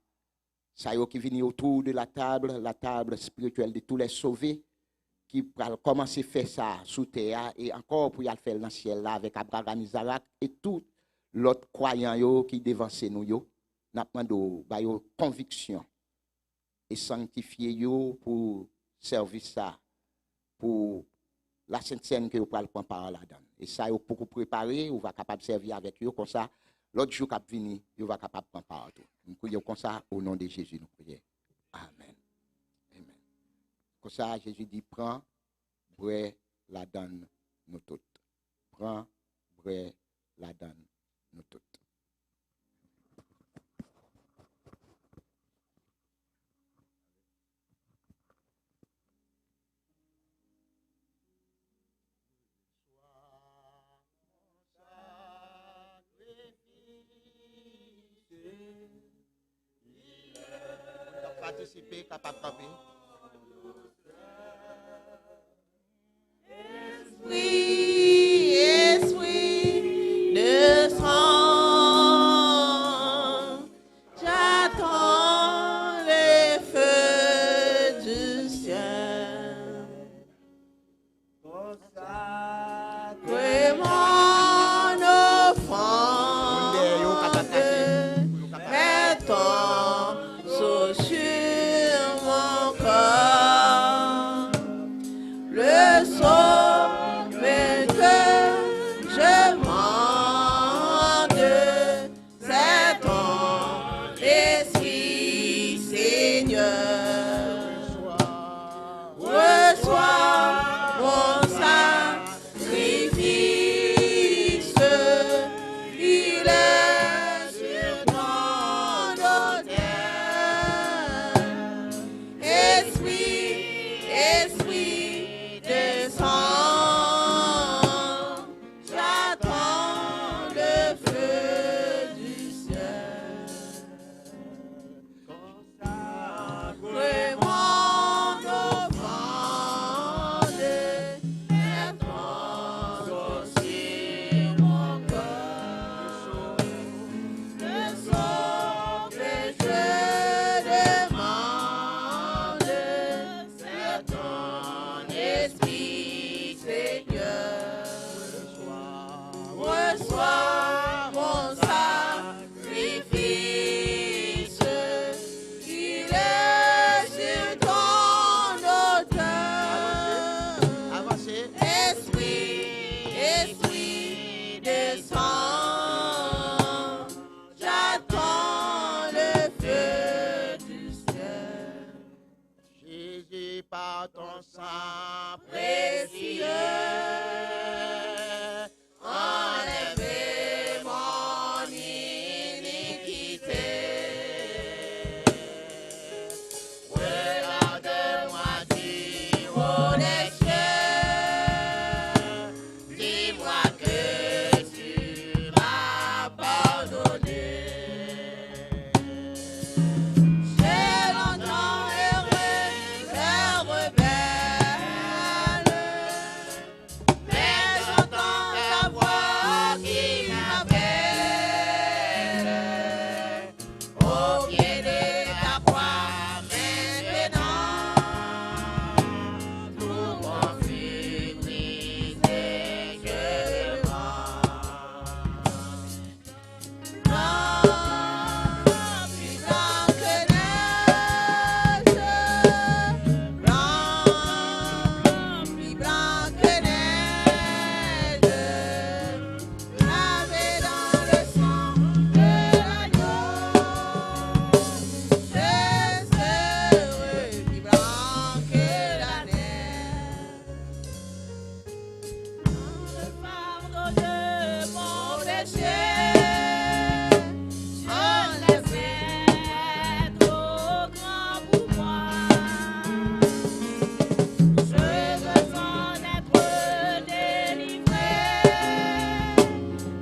qui vient autour de la table spirituelle de tous les sauvés, qui va commencer à faire ça sous terre et encore pour y aller faire dans le ciel là avec Abraham, Isaac et tout l'autre croyant qui devance nous yo. N'a demandé ba yo conviction et sanctifier yo pour servir ça pour la Sainte Seine que vous pouvez prendre par là-dedans. Et ça yo pour préparer, ou va capable servir avec eux comme ça. L'autre jour qui vient, vous va capable prendre part. Nous prions comme ça au nom de Jésus, nous prions. Amen. Amen. Comme ça, Jésus dit, prends, bois, la donne, nous toutes. Prends, bois, la donne, nous toutes. Participer, capable de camper. Esprit, descends. reçois mon sacrifice, qu'il est sur ton autel. Avancez. Esprit, descend, j'attends le feu du ciel. Jésus, par ton sang Précieux, enlevez mon iniquité. Regarde-moi du haut des cieux, dis-moi que tu m'as pardonné. J'ai longtemps erré, très rebelle, mais j'entends ta voix qui m'appelle. Au pied de ta croix, maintenant, tout mon fut brisé, je rends. Blanc, plus blanc que neige, blanc, plus blanc que neige, lavé dans le sang de l'agneau, je serai plus blanc que la neige. Dans le fardeau de mon péché, enlève trop grand pour moi. Je besoin d'être délivré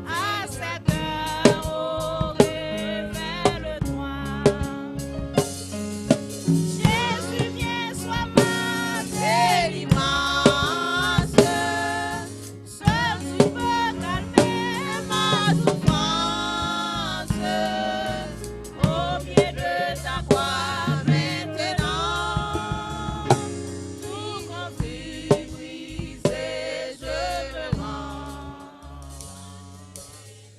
à cette heure au révèle-toi. Jésus, viens, sois ma délivrance. Seul tu peux calmer ma souffrance. Au pied de ta croix maintenant, tout conflit brisé, je me rends.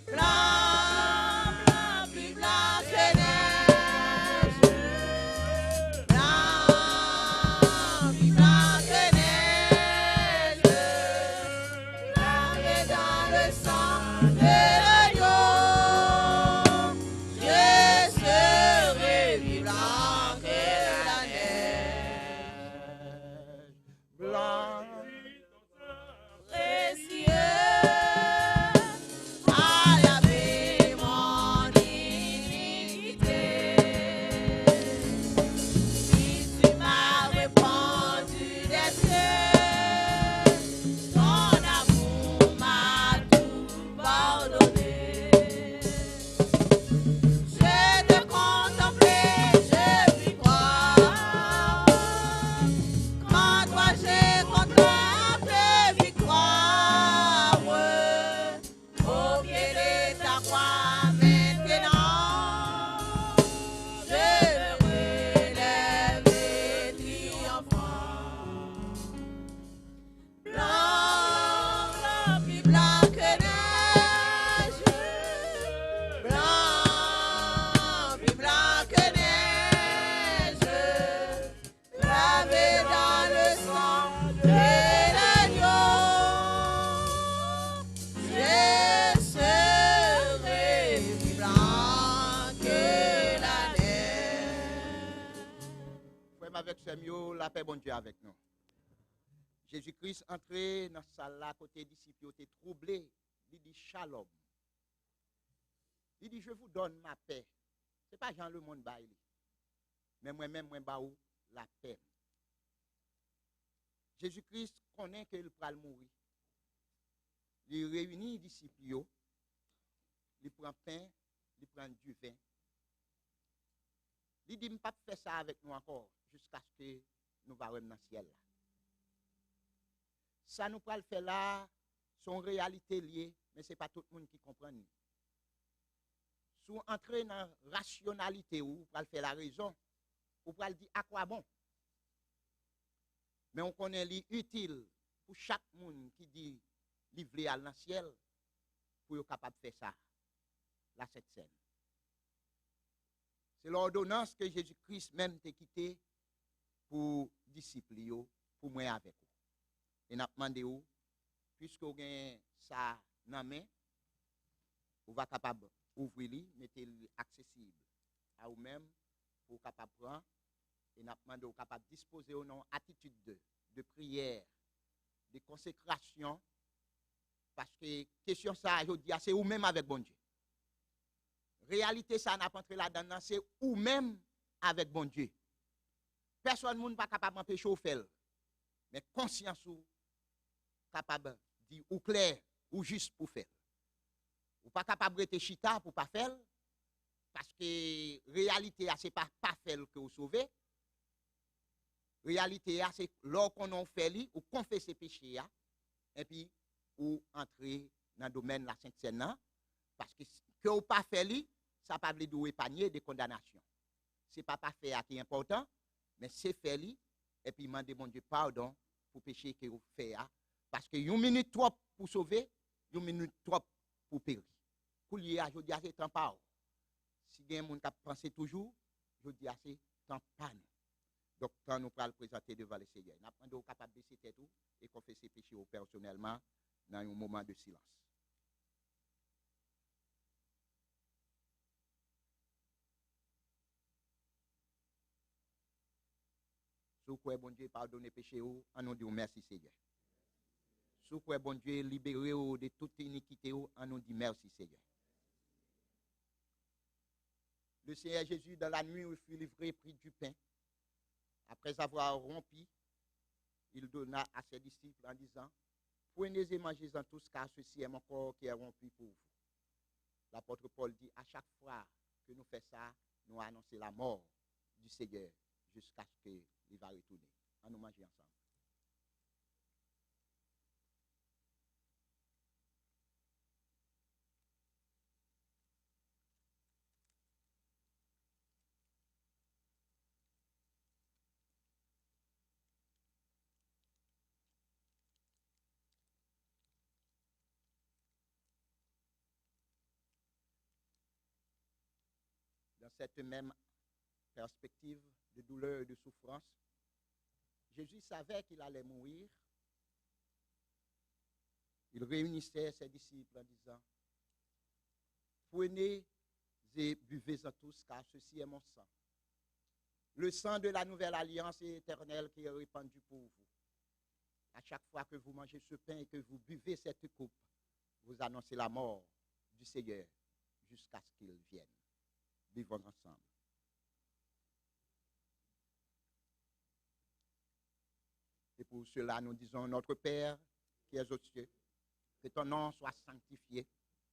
Blanc, blanc, plus blanc que neige, blanc, plus blanc que neige, lavé dans le sang de l'agneau, je serai plus blanc que la neige. blanc. Précieux, à laver mon iniquité. Si tu m'as répandu des cieux, ton amour m'a tout pardonné. Je te contemplais, je puis croire. Quand toi j'ai contemplé victoire, au pied de ta croix maintenant, je me relève triomphant. Blanc, blanc, plus blanc que neige, blanc, plus blanc que neige, lavé dans le sang de l'agneau, je serai plus blanc que la neige. Frère avec Samuel, la paix bon Dieu avec nous. Jésus-Christ entré dans la salle là, côté disciples, était troublé. Il dit shalom. Il dit je vous donne ma paix. Ce n'est pas Jean le monde bail. Mais moi-même, moi baou la paix. Jésus-Christ connaît qu'il va mourir. Il réunit les disciples, il prend pain, il prend du vin. Il dit, je ne peux pas faire ça avec nous encore, jusqu'à ce que nous varons dans le ciel. Ça nous peut le faire là, son réalité liée, mais ce n'est pas tout le monde qui comprend. Si vous entrez dans la rationalité, vous pouvez faire la raison, vous pouvez dire à quoi bon. Mais on connaît l'utile pour chaque monde qui dit livrer à dans le ciel, pour être capable de faire ça, la cette scène. C'est l'ordonnance que Jésus-Christ même t'a quitté pour disciples, pour moi avec vous. Et n'a demandé vous, puisque vous avez ça dans la main, vous êtes capable d'ouvrir, mettez-le accessible à vous-même pour capable prendre. Et n'a demandé vous capable de disposer au nom attitude de prière, de consécration, parce que question ça, je dis, c'est vous-même avec bon Dieu. Réalité, ça n'a pas entré là-dedans, c'est vous-même avec bon Dieu. Personne n'est pas capable d'empêcher au faire. Mais conscience ou capable de dire ou clair ou juste pour faire. Ou pas capable de rester chita pour pas faire. Parce que réalité, ce n'est pas faire que vous sauvez. Réalité, c'est lorsqu'on a fait, ou confesser péché, et puis ou entrer dans le domaine de la Sainte-Seine. Parce que vous pas fait, ça ne peut pas vous épargner des condamnations. Ce n'est pas faire qui est important, mais c'est faire, et puis demander mon Dieu pardon pour péché que vous faites. Parce que une minute trop pour sauver, une minute trop pour périr. Pour lier à je dis c'est temps pas. Si il y a des gens qui pensent toujours, je dis c'est temps pas. Donc quand nous allons présenter devant le Seigneur, nous sommes capables de baisser tête et confesser péché personnellement dans un moment de silence. Si vous pouvez, bon Dieu, pardonner péché, en nous disant merci Seigneur. Si vous pouvez, bon Dieu, libérer de toute iniquité, en nous disant merci Seigneur. Le Seigneur Jésus, dans la nuit où il fut livré, prit du pain. Après avoir rompu, il donna à ses disciples en disant, prenez et mangez-en tous, car ceci est mon corps qui est rompu pour vous. L'apôtre Paul dit, à chaque fois que nous faisons ça, nous annonçons la mort du Seigneur jusqu'à ce qu'il va retourner. À nous manger ensemble. Dans cette même perspective de douleur et de souffrance, Jésus savait qu'il allait mourir. Il réunissait ses disciples en disant, prenez et buvez-en tous, car ceci est mon sang. Le sang de la nouvelle alliance éternelle qui est répandu pour vous. À chaque fois que vous mangez ce pain et que vous buvez cette coupe, vous annoncez la mort du Seigneur jusqu'à ce qu'il vienne. Vivons ensemble. Et pour cela, nous disons, notre Père qui es aux cieux, que ton nom soit sanctifié,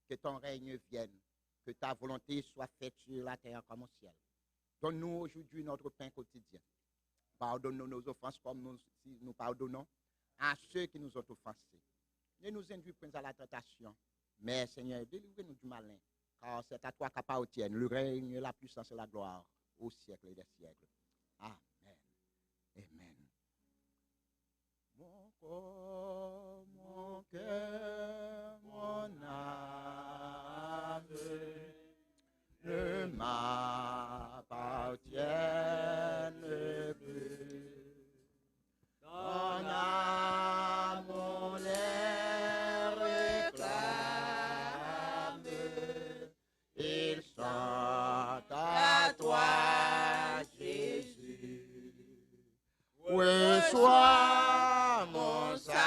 que ton règne vienne, que ta volonté soit faite sur la terre comme au ciel. Donne-nous aujourd'hui notre pain quotidien. Pardonne-nous nos offenses comme nous pardonnons à ceux qui nous ont offensés. Ne nous induis point à la tentation, mais Seigneur, délivre-nous du malin, car c'est à toi qu'appartiennent le règne, la puissance et la gloire au siècle des siècles. Amen. Amen. Mon corps, mon cœur, mon âme ne m'appartiennent plus. Ton âme, mon air réclame, ils sont à toi, Jésus. Reçois mon sacrifice,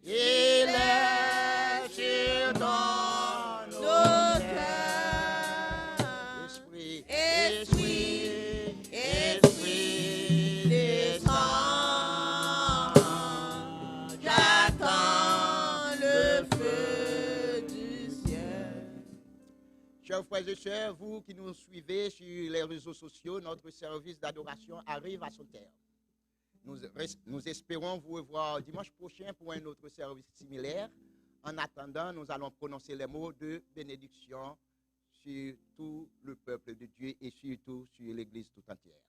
il est sur ton autel. Esprit, Esprit, Esprit, descend, j'attends le feu du ciel. Chers frères et sœurs, vous qui nous suivez sur les réseaux sociaux, notre service d'adoration arrive à son terme. Nous espérons vous revoir dimanche prochain pour un autre service similaire. En attendant, nous allons prononcer les mots de bénédiction sur tout le peuple de Dieu et surtout sur l'Église tout entière.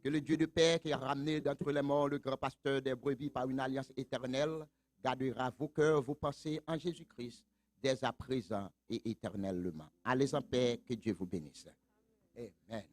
Que le Dieu de paix qui a ramené d'entre les morts le grand pasteur des brebis par une alliance éternelle gardera vos cœurs, vos pensées en Jésus-Christ dès à présent et éternellement. Allez en paix, que Dieu vous bénisse. Amen.